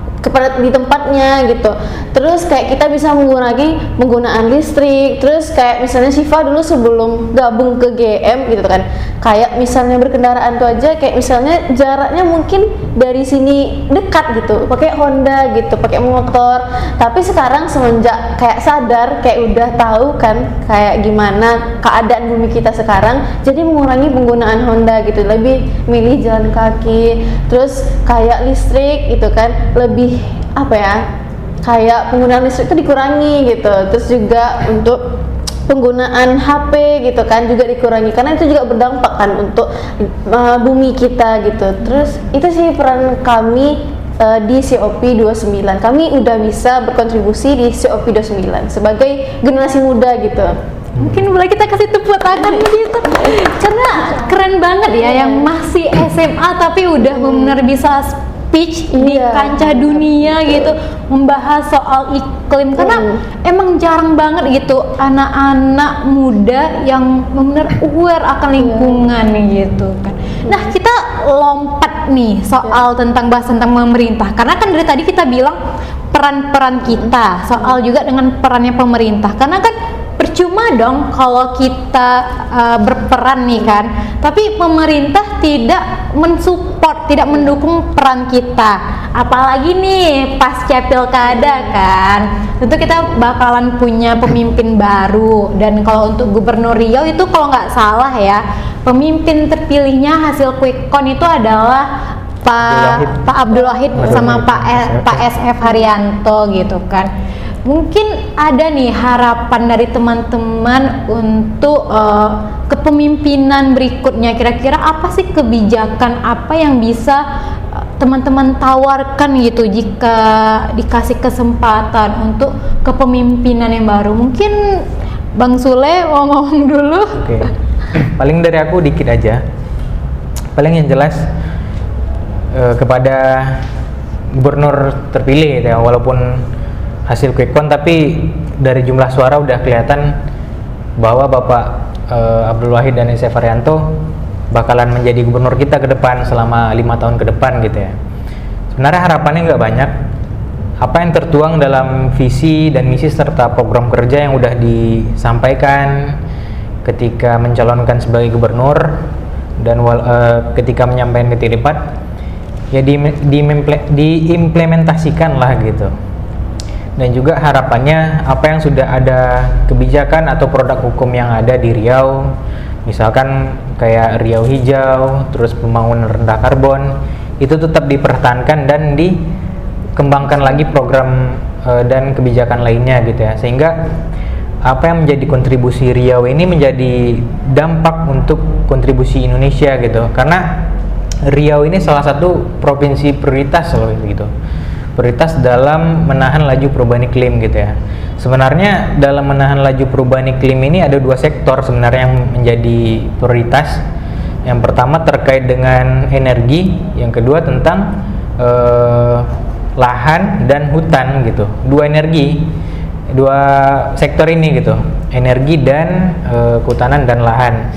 di tempatnya gitu. Terus kayak kita bisa mengurangi penggunaan listrik. Terus kayak misalnya Syifa dulu sebelum gabung ke GM gitu kan, kayak misalnya berkendaraan tuh aja kayak misalnya jaraknya mungkin dari sini dekat gitu, pakai Honda gitu, pakai motor. Tapi sekarang semenjak kayak sadar, kayak udah tahu kan kayak gimana keadaan bumi kita sekarang, jadi mengurangi penggunaan Honda gitu, lebih milih jalan kaki. Terus kayak listrik gitu kan, lebih apa ya, kayak penggunaan listrik itu dikurangi gitu. Terus juga untuk penggunaan HP gitu kan juga dikurangi, karena itu juga berdampak kan untuk bumi kita gitu. Terus itu sih peran kami di COP29. Kami udah bisa berkontribusi di COP29 sebagai generasi muda gitu. Mungkin boleh kita kasih tepuk tangan gitu, karena keren banget ya yang masih SMA tapi udah benar bisa speech di kancah dunia gitu, membahas soal iklim, karena emang jarang banget gitu anak-anak muda yang benar aware akan lingkungan gitu kan. Nah, kita lompat nih soal tentang bahas tentang pemerintah, karena kan dari tadi kita bilang peran-peran kita, soal juga dengan perannya pemerintah, karena kan percuma dong kalau kita berperan nih kan, tapi pemerintah tidak mensupport, tidak mendukung peran kita, apalagi nih pasca pilkada kan. Tentu kita bakalan punya pemimpin baru, dan kalau untuk Gubernur Riau itu kalau nggak salah ya, pemimpin terpilihnya hasil quick count itu adalah Pak Abdul Wahid sama Pak SF Haryanto gitu kan. Mungkin ada nih harapan dari teman-teman untuk kepemimpinan berikutnya. Kira-kira apa sih kebijakan apa yang bisa teman-teman tawarkan gitu jika dikasih kesempatan untuk kepemimpinan yang baru? Mungkin Bang Sule mau ngomong dulu. Oke. Paling dari aku dikit aja. Paling yang jelas kepada gubernur terpilih ya, walaupun hasil quick count tapi dari jumlah suara udah kelihatan bahwa Bapak Abdul Wahid dan SF Haryanto bakalan menjadi gubernur kita ke depan selama 5 tahun ke depan gitu ya. Sebenarnya harapannya nggak banyak. Apa yang tertuang dalam visi dan misi serta program kerja yang udah disampaikan ketika mencalonkan sebagai gubernur dan ketika menyampaikan titik lipat ya diimplementasikan lah gitu. Dan juga harapannya apa yang sudah ada kebijakan atau produk hukum yang ada di Riau Misalkan kayak Riau Hijau, terus pembangunan rendah karbon, itu tetap dipertahankan dan dikembangkan lagi program dan kebijakan lainnya gitu ya. Sehingga apa yang menjadi kontribusi Riau ini menjadi dampak untuk kontribusi Indonesia gitu. Karena Riau ini salah satu provinsi prioritas loh gitu. Prioritas dalam menahan laju perubahan iklim gitu ya. Sebenarnya dalam menahan laju perubahan iklim ini ada 2 sektor sebenarnya yang menjadi prioritas. Yang pertama terkait dengan energi, yang kedua tentang lahan dan hutan gitu. Dua sektor ini gitu, energi dan kehutanan dan lahan.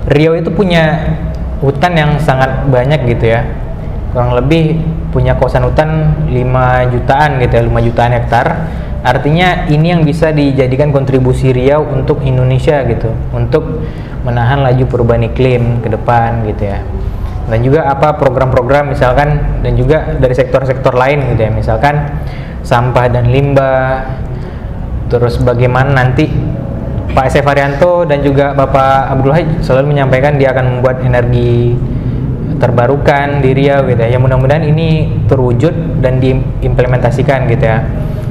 Riau itu punya hutan yang sangat banyak gitu ya, kurang lebih punya kawasan hutan 5 jutaan gitu ya, 5 jutaan hektar. Artinya ini yang bisa dijadikan kontribusi Riau untuk Indonesia gitu, untuk menahan laju perubahan iklim ke depan gitu ya. Dan juga apa program-program misalkan, dan juga dari sektor-sektor lain gitu ya, misalkan sampah dan limbah. Terus bagaimana nanti Pak SF Haryanto dan juga Bapak Abdul Haj selalu menyampaikan dia akan membuat energi terbarukan di Riau gitu ya. Ya mudah-mudahan ini terwujud dan diimplementasikan gitu ya.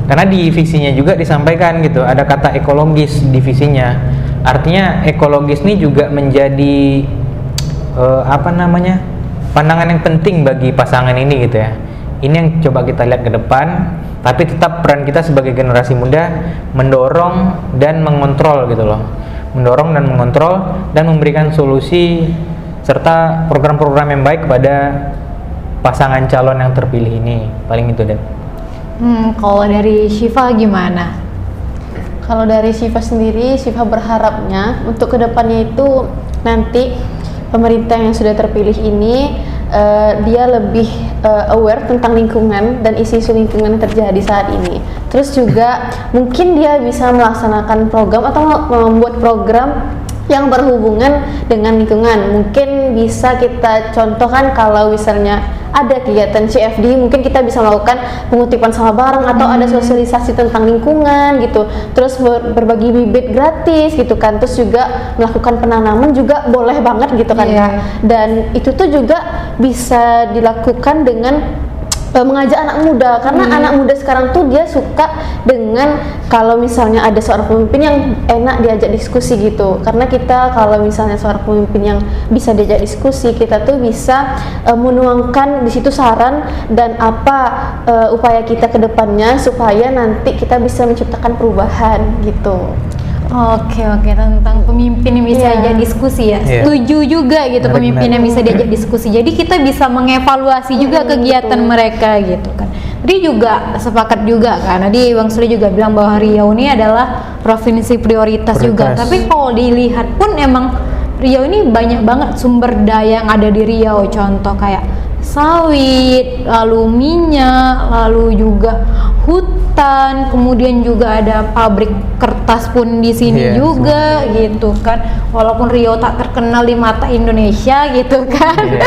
Karena di visinya juga disampaikan gitu, ada kata ekologis di visinya. Artinya ekologis ini juga menjadi pandangan yang penting bagi pasangan ini gitu ya. Ini yang coba kita lihat ke depan, tapi tetap peran kita sebagai generasi muda mendorong dan mengontrol gitu loh, mendorong dan mengontrol dan memberikan solusi serta program-program yang baik kepada pasangan calon yang terpilih ini. Paling itu deh. Kalau dari Syifa gimana? Kalau dari Syifa sendiri, Syifa berharapnya untuk kedepannya itu nanti pemerintah yang sudah terpilih ini dia lebih aware tentang lingkungan dan isu-isu lingkungan yang terjadi saat ini. Terus juga mungkin dia bisa melaksanakan program atau membuat program yang berhubungan dengan lingkungan. Mungkin bisa kita contohkan kalau misalnya ada kegiatan CFD, mungkin kita bisa melakukan pengutipan sampah bareng atau ada sosialisasi tentang lingkungan gitu. Terus berbagi bibit gratis gitu kan. Terus juga melakukan penanaman juga boleh banget gitu kan Kak. Dan itu tuh juga bisa dilakukan dengan mengajak anak muda, karena anak muda sekarang tuh dia suka dengan kalau misalnya ada seorang pemimpin yang enak diajak diskusi gitu. Karena kita kalau misalnya seorang pemimpin yang bisa diajak diskusi, kita tuh bisa menuangkan di situ saran dan apa upaya kita ke depannya supaya nanti kita bisa menciptakan perubahan gitu. Oke, tentang pemimpin yang bisa diajak diskusi ya. Setuju juga gitu, pemimpin yang bisa diajak diskusi. Jadi kita bisa mengevaluasi juga kegiatan mereka gitu kan. Tadi juga sepakat juga kan. Tadi Bang Sule juga bilang bahwa Riau ini adalah provinsi prioritas juga. Tapi kalau dilihat pun emang Riau ini banyak banget sumber daya yang ada di Riau. Contoh kayak sawit, lalu minyak, lalu juga hutan, kemudian juga ada pabrik kertas pun di sini juga gitu kan. Walaupun Riau tak terkenal di mata Indonesia gitu kan.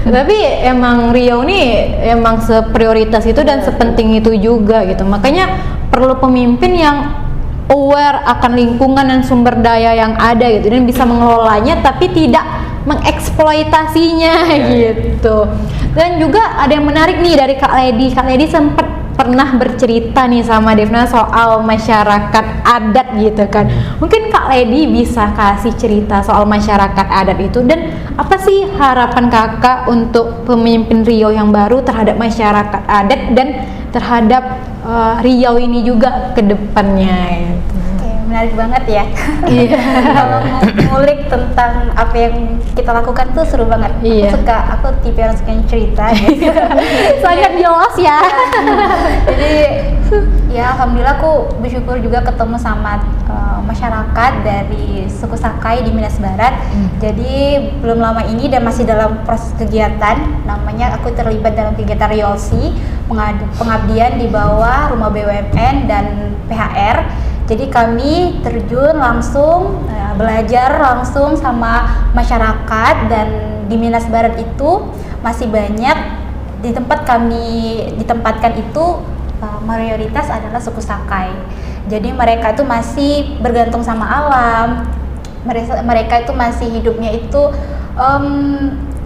Tapi emang Riau ini emang seprioritas itu dan sepenting itu juga gitu. Makanya perlu pemimpin yang aware akan lingkungan dan sumber daya yang ada gitu dan bisa mengelolanya tapi tidak mengeksploitasinya gitu. Dan juga ada yang menarik nih dari Kak Lady. Kak Lady sempat pernah bercerita nih sama Devna soal masyarakat adat gitu kan. Mungkin Kak Lady bisa kasih cerita soal masyarakat adat itu dan apa sih harapan Kakak untuk pemimpin Riau yang baru terhadap masyarakat adat dan terhadap Riau ini juga ke depannya gitu. Menarik banget ya. Kalau mau ngulik tentang apa yang kita lakukan tuh seru banget. Aku tipe orang suka cerita gitu. Sangat jelas ya. Jadi ya alhamdulillah aku bersyukur juga ketemu sama masyarakat dari suku Sakai di Minas Barat. Jadi belum lama ini dan masih dalam proses kegiatan, namanya aku terlibat dalam kegiatan Riolsi, pengabdian di bawah Rumah BUMN dan PHR. Jadi kami terjun langsung, belajar langsung sama masyarakat, dan di Minas Barat itu masih banyak di tempat kami ditempatkan itu mayoritas adalah suku Sakai. Jadi mereka itu masih bergantung sama alam, mereka itu masih hidupnya itu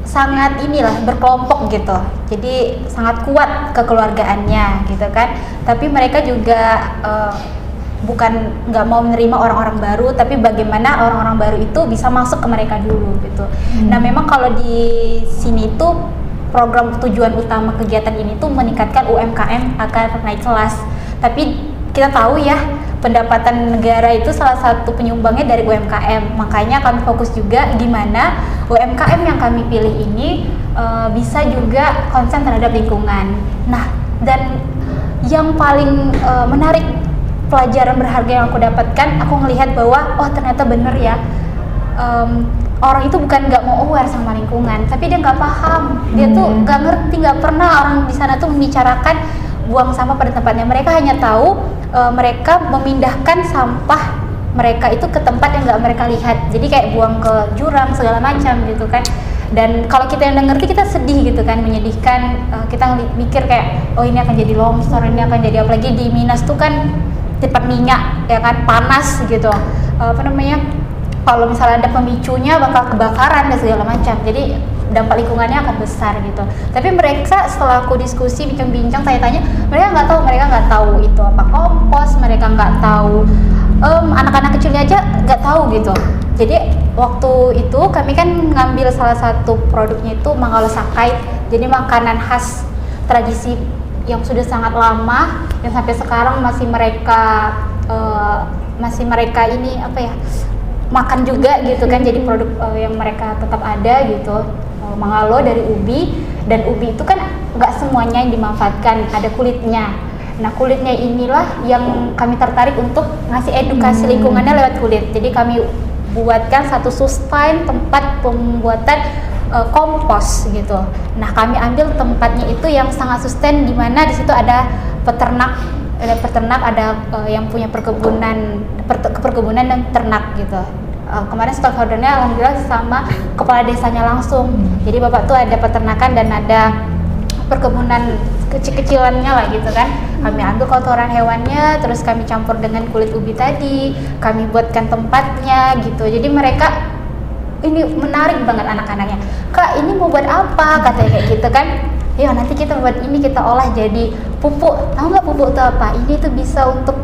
sangat berkelompok gitu, jadi sangat kuat kekeluargaannya gitu kan. Tapi mereka juga bukan nggak mau menerima orang-orang baru, tapi bagaimana orang-orang baru itu bisa masuk ke mereka dulu gitu. Nah memang kalau di sini tuh program tujuan utama kegiatan ini tuh meningkatkan UMKM agar naik kelas. Tapi kita tahu ya, pendapatan negara itu salah satu penyumbangnya dari UMKM. Makanya kami fokus juga gimana UMKM yang kami pilih ini bisa juga konsen terhadap lingkungan. Nah, dan yang paling menarik, pelajaran berharga yang aku dapatkan, aku ngelihat bahwa oh ternyata bener ya, orang itu bukan nggak mau aware sama lingkungan, tapi dia nggak paham, dia tuh nggak ngerti, nggak pernah orang di sana tuh membicarakan buang sampah pada tempatnya. Mereka hanya tahu mereka memindahkan sampah mereka itu ke tempat yang nggak mereka lihat, jadi kayak buang ke jurang segala macam gitu kan. Dan kalau kita yang udah ngerti, kita sedih gitu kan, menyedihkan. Kita mikir kayak oh ini akan jadi longsor, ini akan jadi apalagi di Minas tuh kan tempat minyak ya kan, panas gitu, kalau misalnya ada pemicunya bakal kebakaran dan segala macam, jadi dampak lingkungannya akan besar gitu. Tapi mereka setelah aku diskusi, bincang-bincang, tanya-tanya, mereka nggak tahu itu apa kompos, mereka nggak tahu, anak-anak kecilnya aja nggak tahu gitu. Jadi waktu itu kami kan ngambil salah satu produknya itu mangalo sakai, jadi makanan khas tradisi yang sudah sangat lama dan sampai sekarang masih mereka ini makan juga gitu kan, jadi produk yang mereka tetap ada gitu. Mangalo dari ubi, dan ubi itu kan nggak semuanya yang dimanfaatkan, ada kulitnya. Nah kulitnya inilah yang kami tertarik untuk ngasih edukasi lingkungannya lewat kulit. Jadi kami buatkan satu sustain tempat pembuatan kompos gitu. Nah kami ambil tempatnya itu yang sangat sustain, di mana di situ ada peternak, ada yang punya perkebunan dan ternak gitu. Kemarin stakeholdernya alhamdulillah sama kepala desanya langsung. Jadi bapak tuh ada peternakan dan ada perkebunan kecil-kecilannya lah gitu kan. Kami ambil kotoran hewannya, terus kami campur dengan kulit ubi tadi, kami buatkan tempatnya gitu. Jadi mereka ini menarik banget anak-anaknya. Kak ini mau buat apa? Katanya kayak gitu kan. Ya nanti kita buat ini, kita olah jadi pupuk. Tahu nggak pupuk itu apa? Ini tuh bisa untuk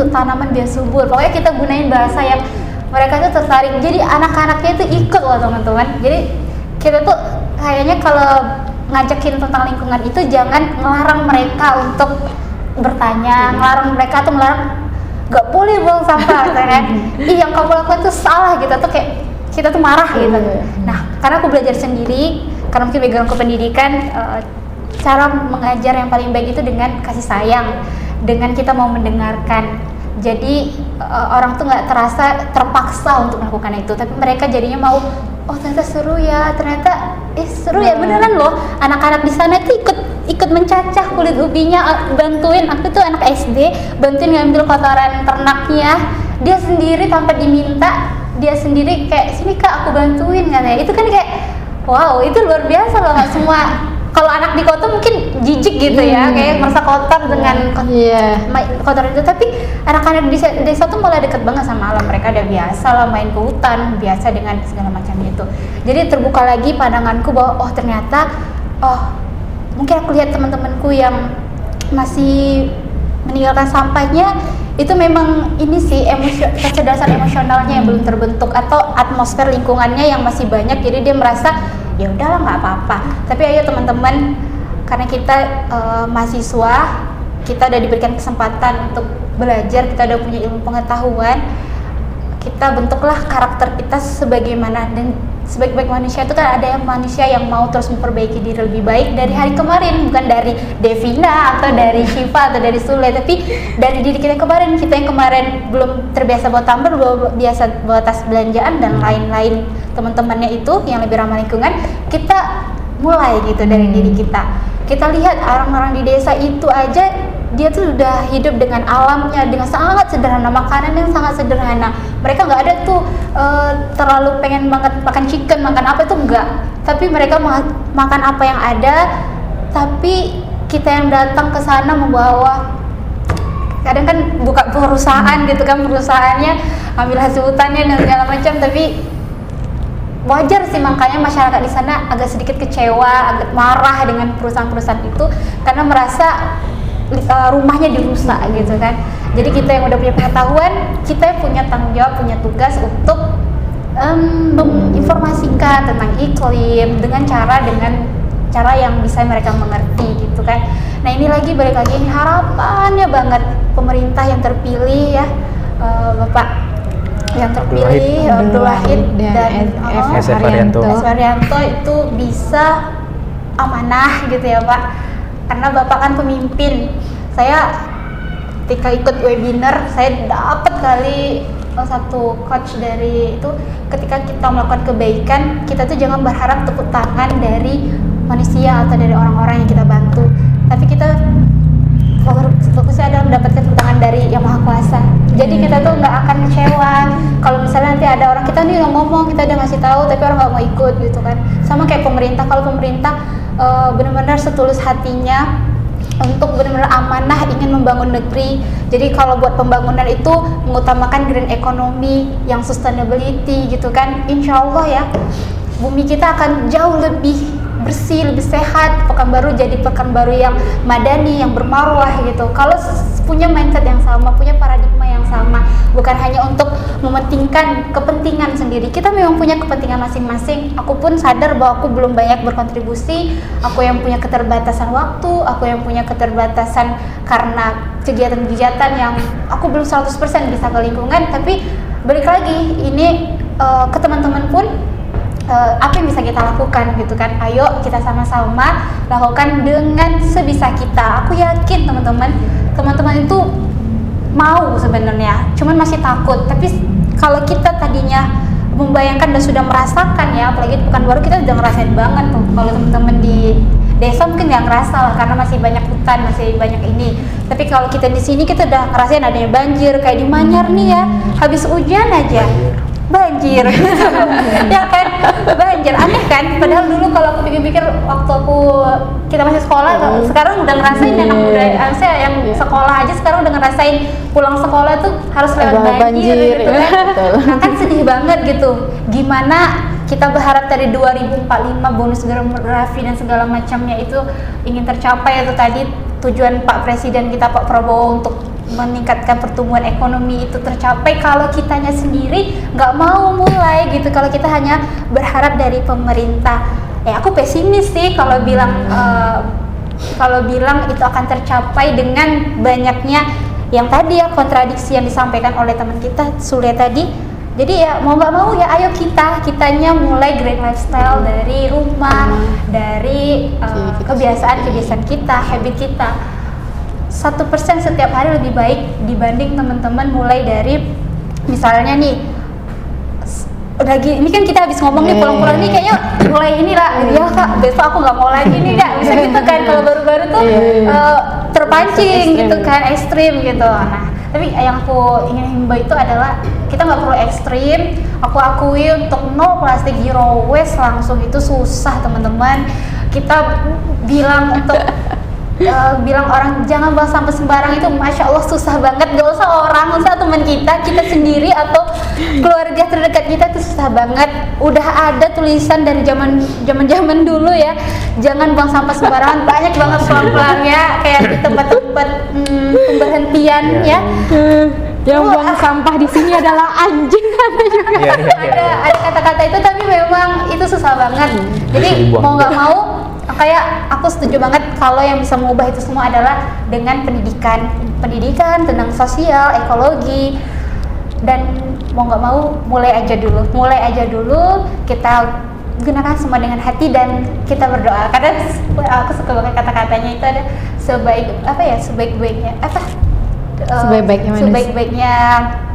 tanaman biar subur. Pokoknya kita gunain bahasa yang mereka tuh tertarik. Jadi anak-anaknya itu ikut loh teman-teman. Jadi kita tuh kayaknya kalau ngajakin tentang lingkungan itu jangan ngelarang mereka untuk bertanya, ngelarang mereka tuh nggak boleh buang sampah kan. Yang kamu lakukan tuh salah gitu, tuh kayak kita tuh marah gitu. Nah karena aku belajar sendiri, karena mungkin background pendidikan, cara mengajar yang paling baik itu dengan kasih sayang, dengan kita mau mendengarkan. Jadi orang tuh nggak terpaksa untuk melakukan itu, tapi mereka jadinya mau, oh ternyata seru ya, seru ya, beneran loh. Anak-anak di sana tuh ikut mencacah kulit ubinya, bantuin. Aku tuh anak SD, bantuin ngambil kotoran ternaknya, dia sendiri tanpa diminta, dia sendiri kayak sini kak aku bantuin katanya. Itu kan kayak wow, itu luar biasa loh. Nggak semua, kalau anak di kota mungkin jijik gitu ya, kayak merasa kotor dengan kotor itu. Tapi anak-anak di desa tuh malah deket banget sama alam. Mereka udah biasa lah main ke hutan, biasa dengan segala macam itu. Jadi terbuka lagi pandanganku bahwa oh ternyata, mungkin aku lihat teman-temanku yang masih meninggalkan sampahnya, itu memang ini sih kecerdasan emosionalnya yang belum terbentuk, atau atmosfer lingkungannya yang masih banyak. Jadi dia merasa ya udahlah nggak apa-apa. Tapi ayo teman-teman, karena kita mahasiswa, kita udah diberikan kesempatan untuk belajar, kita udah punya ilmu pengetahuan, kita bentuklah karakter kita sebagaimana. Dan sebaik-baik manusia itu kan ada yang manusia yang mau terus memperbaiki diri lebih baik dari hari kemarin, bukan dari Devina atau dari Shiva atau dari Sule, tapi dari diri kita kemarin. Kita yang kemarin belum terbiasa bawa tumbler, belum biasa bawa tas belanjaan dan lain-lain, teman-temannya itu yang lebih ramah lingkungan, kita mulai gitu dari diri kita. Kita lihat orang-orang di desa itu aja, dia tuh udah hidup dengan alamnya, dengan sangat sederhana, makanan yang sangat sederhana. Mereka nggak ada tuh terlalu pengen banget makan chicken, makan apa itu enggak. Tapi mereka makan apa yang ada. Tapi kita yang datang ke sana membawa kadang kan buka perusahaan gitu kan, perusahaannya ambil hasil hutannya dan segala macam, tapi wajar sih makanya masyarakat di sana agak sedikit kecewa, agak marah dengan perusahaan-perusahaan itu karena merasa rumahnya dirusak gitu kan. Jadi kita yang udah punya pengetahuan, kita yang punya tanggung jawab, punya tugas untuk menginformasikan tentang iklim dengan cara yang bisa mereka mengerti gitu kan. Nah ini lagi balik lagi ini harapannya banget pemerintah yang terpilih ya, Bapak yang terpilih Abdul Wahid dan S. Haryanto itu bisa amanah gitu ya Pak, karena Bapak kan pemimpin. Saya ketika ikut webinar saya dapat kali satu coach dari itu, ketika kita melakukan kebaikan kita tuh jangan berharap tepuk tangan dari manusia atau dari orang-orang yang kita bantu, tapi kita fokusnya adalah mendapatkan tepuk tangan dari Yang Maha Kuasa. Jadi kita tuh nggak akan kecewa kalau misalnya nanti ada orang, kita nih udah ngomong, kita udah ngasih tahu tapi orang nggak mau ikut gitu kan. Sama kayak pemerintah, kalau pemerintah benar-benar setulus hatinya untuk benar-benar amanah ingin membangun negeri. Jadi kalau buat pembangunan itu mengutamakan green economy yang sustainability gitu kan, insya Allah ya bumi kita akan jauh lebih bersih, lebih sehat. Pekanbaru jadi Pekanbaru yang madani, yang bermarwah gitu. Kalau punya mindset yang sama, punya paradigma yang sama, bukan hanya untuk mementingkan kepentingan sendiri. Kita memang punya kepentingan masing-masing. Aku pun sadar bahwa aku belum banyak berkontribusi. Aku yang punya keterbatasan waktu, aku yang punya keterbatasan karena kegiatan-kegiatan yang aku belum 100% bisa ke lingkungan. Tapi balik lagi, ini ke teman-teman pun apa yang bisa kita lakukan gitu kan. Ayo kita sama-sama lakukan dengan sebisa kita. Aku yakin teman-teman itu mau sebenarnya, cuman masih takut. Tapi kalau kita tadinya membayangkan dan sudah merasakan ya, apalagi di Pekanbaru kita udah ngerasain banget tuh. Kalau teman-teman di desa mungkin nggak ngerasa lah karena masih banyak hutan, masih banyak ini. Tapi kalau kita di sini kita udah ngerasain adanya banjir, kayak di Manyar nih ya, habis hujan aja banjir ya kan, banjir, aneh kan. Padahal dulu kalau aku pikir-pikir waktu kita masih sekolah, sekarang udah ngerasain anak muda saya yang sekolah aja sekarang udah ngerasain pulang sekolah tuh harus lewat banjir gitu kan. Nah kan sedih banget gitu. Gimana kita berharap dari 2045 bonus demografi dan segala macamnya itu ingin tercapai, itu tadi tujuan Pak Presiden kita Pak Prabowo untuk meningkatkan pertumbuhan ekonomi itu tercapai kalau kitanya sendiri nggak mau mulai gitu. Kalau kita hanya berharap dari pemerintah, aku pesimis sih kalau bilang itu akan tercapai dengan banyaknya yang tadi ya kontradiksi yang disampaikan oleh teman kita Sule tadi. Jadi ya mau nggak mau ya ayo kitanya mulai green lifestyle dari rumah, dari kebiasaan kita, habit kita. 1% setiap hari lebih baik dibanding teman-teman mulai dari misalnya nih lagi ini kan kita habis ngomong nih pulang-pulang nih kayaknya mulai inilah ya Kak besok aku nggak mau lagi nih Kak, bisa gitu kan. Kalau baru-baru tuh terpancing gitu kan, ekstrim gitu. Nah tapi yang aku ingin himbau itu adalah kita nggak perlu ekstrim. Aku akui untuk no plastik zero waste langsung itu susah teman-teman. Kita bilang untuk bilang orang jangan buang sampah sembarang itu masya Allah susah banget. Gak usah orang, usah teman kita sendiri atau keluarga terdekat kita itu susah banget. Udah ada tulisan dari zaman dulu ya, jangan buang sampah sembarangan. Banyak banget pelang-pelangnya kayak di tempat-tempat pemberhentian ya. Yang buang sampah di sini adalah anjing juga. Ada kata-kata itu, tapi memang itu susah banget. Jadi mau nggak mau kayak aku setuju banget kalau yang bisa mengubah itu semua adalah dengan pendidikan tentang sosial, ekologi, dan mau nggak mau mulai aja dulu kita gunakan semua dengan hati dan kita berdoa. Kadang aku suka banget kata-katanya itu ada sebaik-baiknya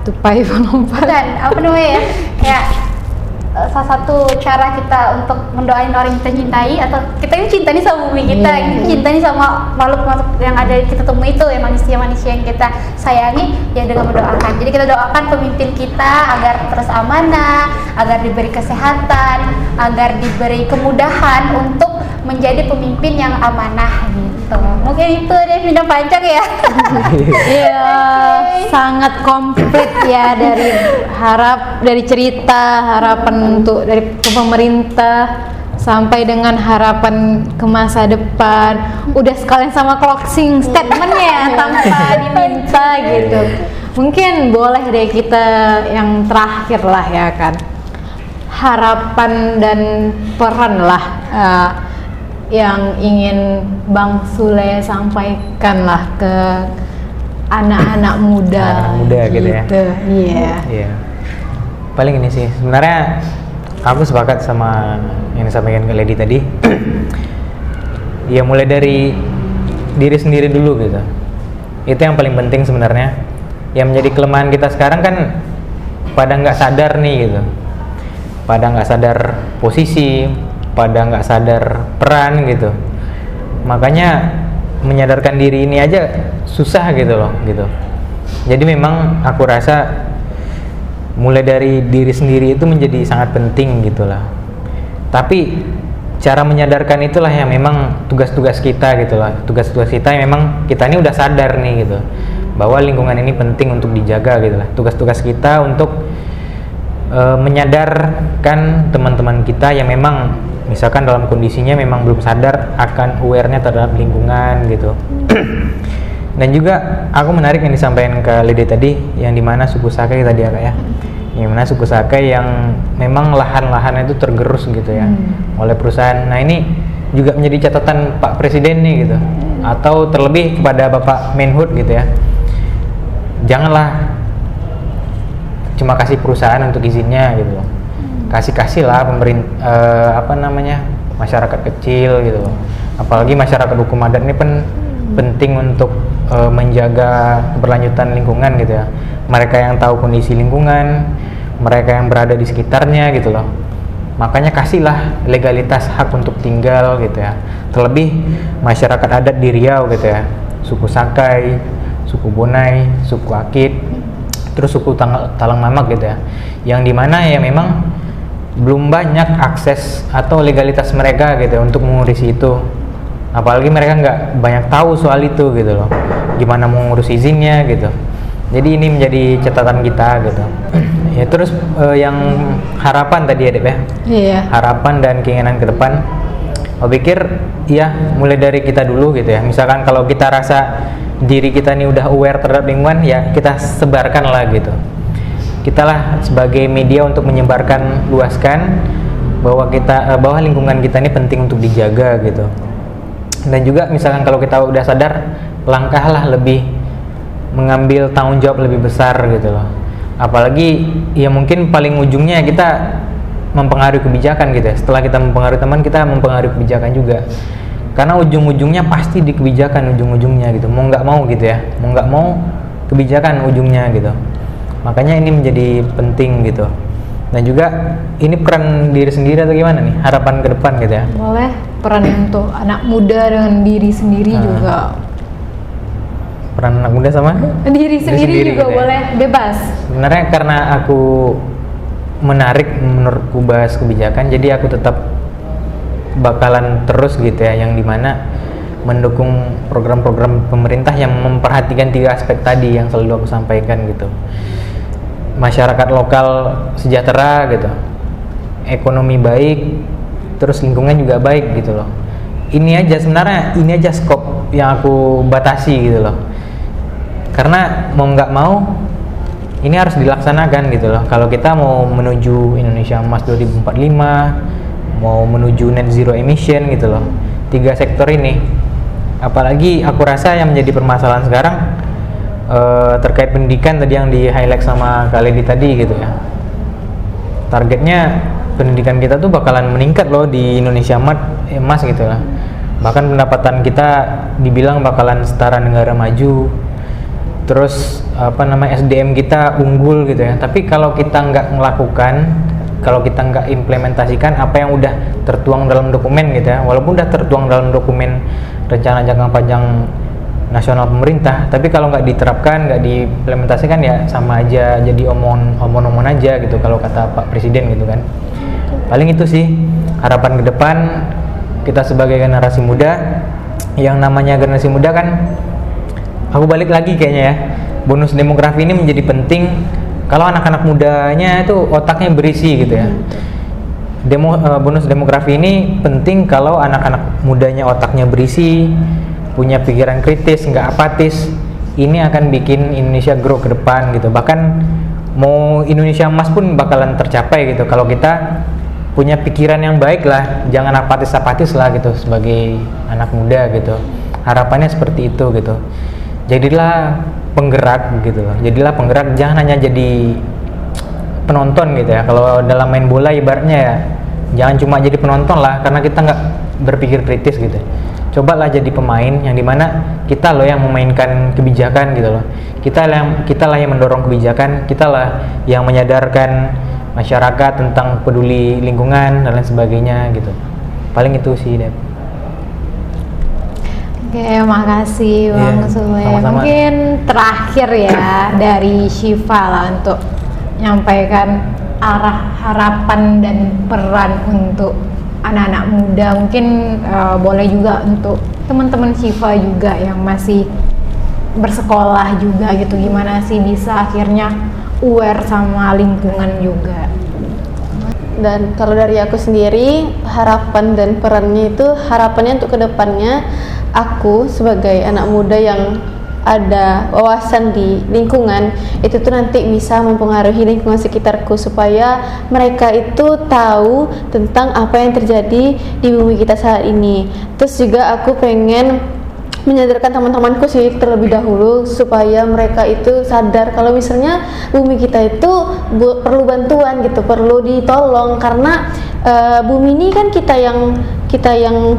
tupai melompat. Dan apa namanya ya, kayak salah satu cara kita untuk mendoain orang yang kita cintai, atau kita ini cinta nih sama bumi kita, cinta nih sama makhluk-makhluk yang ada kita temui itu ya, manusia-manusia yang kita sayangi ya, dengan mendoakan. Jadi kita doakan pemimpin kita agar terus amanah, agar diberi kesehatan, agar diberi kemudahan untuk menjadi pemimpin yang amanah gitu. gitu. Mungkin itu deh Vina Pancak ya. Iya, sangat komplit ya dari cerita harapan untuk dari pemerintah sampai dengan harapan ke masa depan. Udah sekalian sama closing statementnya tanpa diminta gitu. Mungkin boleh deh kita yang terakhir lah ya kan. Harapan dan peran lah yang ingin Bang Sule sampaikan lah ke anak-anak muda. Anak muda gitu ya. Iya. Iya. Paling ini sih sebenarnya aku sepakat sama yang disampaikan ke Lady tadi. Ya mulai dari diri sendiri dulu gitu. Itu yang paling penting sebenarnya. Yang menjadi kelemahan kita sekarang kan pada nggak sadar nih gitu. Pada nggak sadar posisi, pada nggak sadar peran gitu. Makanya menyadarkan diri ini aja susah gitu loh gitu. Jadi memang aku rasa mulai dari diri sendiri itu menjadi sangat penting gitulah. Tapi cara menyadarkan itulah yang memang tugas-tugas kita gitulah. Tugas-tugas kita yang memang kita ini udah sadar nih gitu bahwa lingkungan ini penting untuk dijaga gitulah. Tugas-tugas kita untuk menyadarkan teman-teman kita yang memang misalkan dalam kondisinya memang belum sadar akan aware-nya terhadap lingkungan gitu. Dan juga aku menarik yang disampaikan ke Lede tadi yang dimana suku Sakai tadi ya kak ya, yang mana suku Sakai yang memang lahan-lahannya itu tergerus gitu ya oleh perusahaan. Nah ini juga menjadi catatan Pak Presiden nih gitu, atau terlebih kepada Bapak Menhub gitu ya, janganlah cuma kasih perusahaan untuk izinnya gitu, kasih-kasihlah pemerintah masyarakat kecil gitu, apalagi masyarakat hukum adat ini penting untuk menjaga keberlanjutan lingkungan gitu ya. Mereka yang tahu kondisi lingkungan, mereka yang berada di sekitarnya gitu loh, makanya kasihlah legalitas hak untuk tinggal gitu ya. Terlebih masyarakat adat di Riau gitu ya, suku Sakai, suku Bonai, suku Akit, terus suku Talang Mamak gitu ya, yang dimana ya memang belum banyak akses atau legalitas mereka gitu ya, untuk mengurusi itu. Apalagi mereka nggak banyak tahu soal itu gitu loh, gimana mau ngurus izinnya gitu. Jadi ini menjadi catatan kita gitu. Ya terus yang harapan tadi ya Dep ya, Iya. harapan dan keinginan ke depan. Aku pikir ya mulai dari kita dulu gitu ya. Misalkan kalau kita rasa diri kita ini udah aware terhadap lingkungan, ya kita sebarkan lah gitu. Kita lah sebagai media untuk menyebarkan, luaskan bahwa lingkungan kita ini penting untuk dijaga gitu. Dan juga misalkan kalau kita udah sadar, langkahlah lebih mengambil tanggung jawab lebih besar gitu loh. Apalagi ya mungkin paling ujungnya kita mempengaruhi kebijakan gitu ya. Setelah kita mempengaruhi teman, kita mempengaruhi kebijakan juga. Karena ujung-ujungnya pasti di kebijakan ujung-ujungnya gitu. Mau nggak mau gitu ya. Mau nggak mau kebijakan ujungnya gitu. Makanya ini menjadi penting gitu. Dan juga ini peran diri sendiri atau gimana nih? Harapan ke depan gitu ya. Boleh peran untuk anak muda dengan diri sendiri juga. Peran anak muda sama Diri sendiri juga gitu ya. boleh, bebas. Sebenarnya karena aku menarik menurutku bahas kebijakan, jadi aku tetap bakalan terus gitu ya, yang dimana mendukung program-program pemerintah yang memperhatikan 3 aspek tadi yang selalu aku sampaikan gitu. Masyarakat lokal sejahtera gitu, ekonomi baik, terus lingkungan juga baik gitu loh. Ini aja skop yang aku batasi gitu loh. Karena mau nggak mau ini harus dilaksanakan gitu loh. Kalau kita mau menuju Indonesia Emas 2045, mau menuju net zero emission gitu loh, 3 sektor ini. Apalagi aku rasa yang menjadi permasalahan sekarang terkait pendidikan tadi yang di highlight sama Kak Lady tadi gitu ya. Targetnya pendidikan kita tuh bakalan meningkat loh di Indonesia Emas gitu lah. Bahkan pendapatan kita dibilang bakalan setara negara maju. Terus SDM kita unggul gitu ya. Tapi kalau kita nggak melakukan, kalau kita nggak implementasikan apa yang udah tertuang dalam dokumen gitu ya, walaupun udah tertuang dalam dokumen rencana jangka panjang nasional pemerintah, tapi kalau nggak diterapkan, nggak diimplementasikan ya sama aja jadi omong-omong aja gitu kalau kata Pak Presiden gitu kan. Paling itu sih harapan ke depan kita sebagai generasi muda, yang namanya generasi muda kan, aku balik lagi kayaknya ya, bonus demografi ini menjadi penting kalau anak-anak mudanya itu otaknya berisi gitu ya. Bonus demografi ini penting kalau anak-anak mudanya otaknya berisi, punya pikiran kritis, nggak apatis. Ini akan bikin Indonesia grow ke depan gitu. Bahkan mau Indonesia emas pun bakalan tercapai gitu kalau kita punya pikiran yang baik lah, jangan apatis-apatis lah gitu sebagai anak muda gitu. Harapannya seperti itu gitu. Jadilah penggerak gitu loh. Jadilah penggerak, jangan hanya jadi penonton gitu ya. Kalau dalam main bola ibaratnya ya, jangan cuma jadi penonton lah, karena kita nggak berpikir kritis gitu. Cobalah jadi pemain yang dimana kita loh yang memainkan kebijakan gitu loh. Kita lah yang mendorong kebijakan, kita lah yang menyadarkan masyarakat tentang peduli lingkungan dan lain sebagainya gitu. Paling itu sih, Dep. Oke, makasih Bang Sule. Sama-sama. Mungkin terakhir ya dari Syifa lah untuk menyampaikan arah harapan dan peran untuk anak-anak muda. Mungkin boleh juga untuk teman-teman Syifa juga yang masih bersekolah juga gitu, gimana sih bisa akhirnya aware sama lingkungan juga. Dan kalau dari aku sendiri, harapan dan perannya itu, harapannya untuk kedepannya aku sebagai anak muda yang ada wawasan di lingkungan itu tuh nanti bisa mempengaruhi lingkungan sekitarku supaya mereka itu tahu tentang apa yang terjadi di bumi kita saat ini. Terus juga aku pengen menyadarkan teman-temanku sih terlebih dahulu supaya mereka itu sadar kalau misalnya bumi kita itu perlu bantuan gitu, perlu ditolong karena bumi ini kan kita yang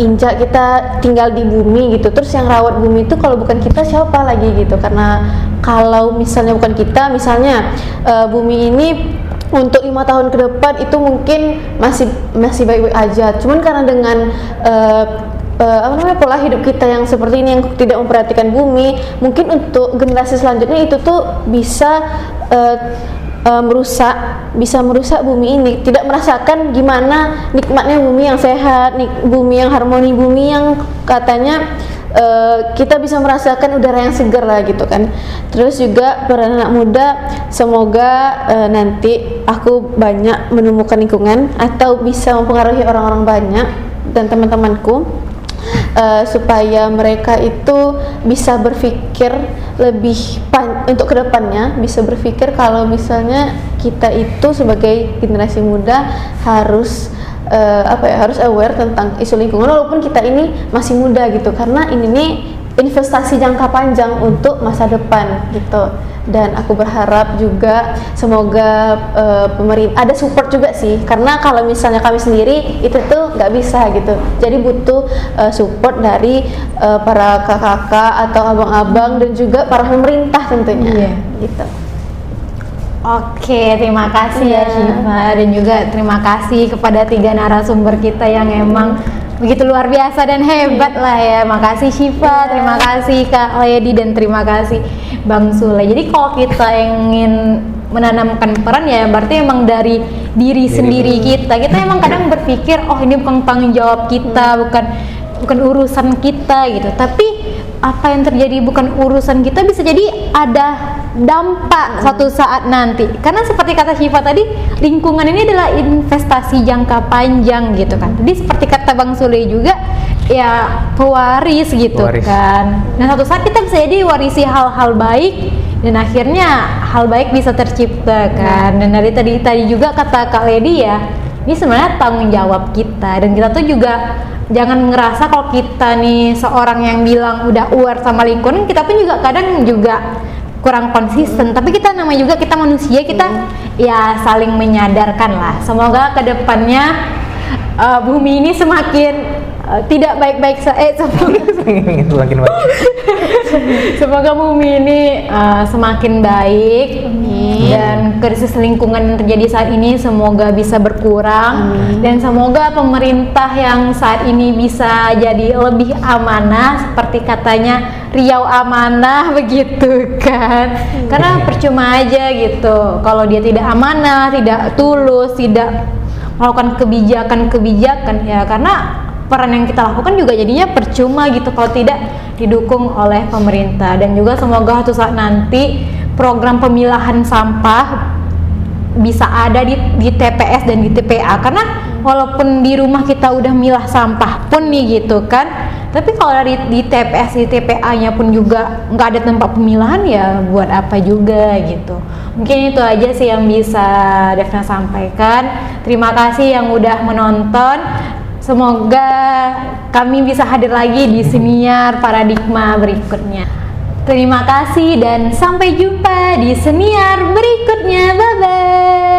injak, kita tinggal di bumi gitu. Terus yang rawat bumi itu kalau bukan kita siapa lagi gitu, karena kalau misalnya bukan kita, misalnya bumi ini untuk 5 tahun ke depan itu mungkin masih baik-baik aja, cuman karena dengan pola hidup kita yang seperti ini yang tidak memperhatikan bumi, mungkin untuk generasi selanjutnya itu tuh bisa merusak bumi ini, tidak merasakan gimana nikmatnya bumi yang sehat, bumi yang harmoni, bumi yang katanya kita bisa merasakan udara yang segar lah gitu kan. Terus juga para anak muda, semoga nanti aku banyak menemukan lingkungan atau bisa mempengaruhi orang-orang banyak dan teman-temanku supaya mereka itu bisa berpikir lebih untuk kedepannya, bisa berpikir kalau misalnya kita itu sebagai generasi muda harus harus aware tentang isu lingkungan walaupun kita ini masih muda gitu, karena ini nih investasi jangka panjang untuk masa depan gitu. Dan aku berharap juga semoga pemerintah ada support juga sih, karena kalau misalnya kami sendiri itu tuh nggak bisa gitu, jadi butuh support dari para kakak-kakak atau abang-abang dan juga para pemerintah tentunya gitu. Oke, terima kasih ya Syifa, dan juga terima kasih kepada 3 narasumber kita yang emang begitu luar biasa dan hebat lah ya. Makasih Syifa, terima kasih Kak Lady, dan terima kasih Bang Sule. Jadi kalau kita ingin menanamkan peran ya berarti emang dari diri sendiri kita emang kadang berpikir oh ini bukan tanggung jawab kita, bukan urusan kita gitu, tapi apa yang terjadi bukan urusan kita bisa jadi ada dampak suatu saat nanti, karena seperti kata Syifa tadi, lingkungan ini adalah investasi jangka panjang gitu kan. Jadi seperti kata Bang Sule juga ya pewaris gitu kan, dan suatu saat kita bisa jadi warisi hal-hal baik dan akhirnya hal baik bisa tercipta kan. Dan dari tadi juga kata Kak Lady ya, ini sebenarnya tanggung jawab kita, dan kita tuh juga jangan ngerasa kalau kita nih seorang yang bilang udah aware sama lingkungan, kita pun juga kadang juga kurang konsisten. Tapi kita namanya juga kita manusia, kita ya saling menyadarkan lah. Semoga kedepannya bumi ini semakin tidak baik-baik semoga bumi ini semakin baik. Dan krisis lingkungan yang terjadi saat ini semoga bisa berkurang. Dan semoga pemerintah yang saat ini bisa jadi lebih amanah, seperti katanya Riau amanah begitu kan. Karena percuma aja gitu kalau dia tidak amanah, tidak tulus, tidak melakukan kebijakan ya, karena peran yang kita lakukan juga jadinya percuma gitu kalau tidak didukung oleh pemerintah. Dan juga semoga suatu saat nanti program pemilahan sampah bisa ada di TPS dan di TPA, karena walaupun di rumah kita udah milah sampah pun nih gitu kan, tapi kalau di TPS di TPA-nya pun juga nggak ada tempat pemilahan, ya buat apa juga gitu. Mungkin itu aja sih yang bisa Devna sampaikan. Terima kasih yang udah menonton. Semoga kami bisa hadir lagi di siniar paradigma berikutnya. Terima kasih dan sampai jumpa di siniar berikutnya. Bye bye.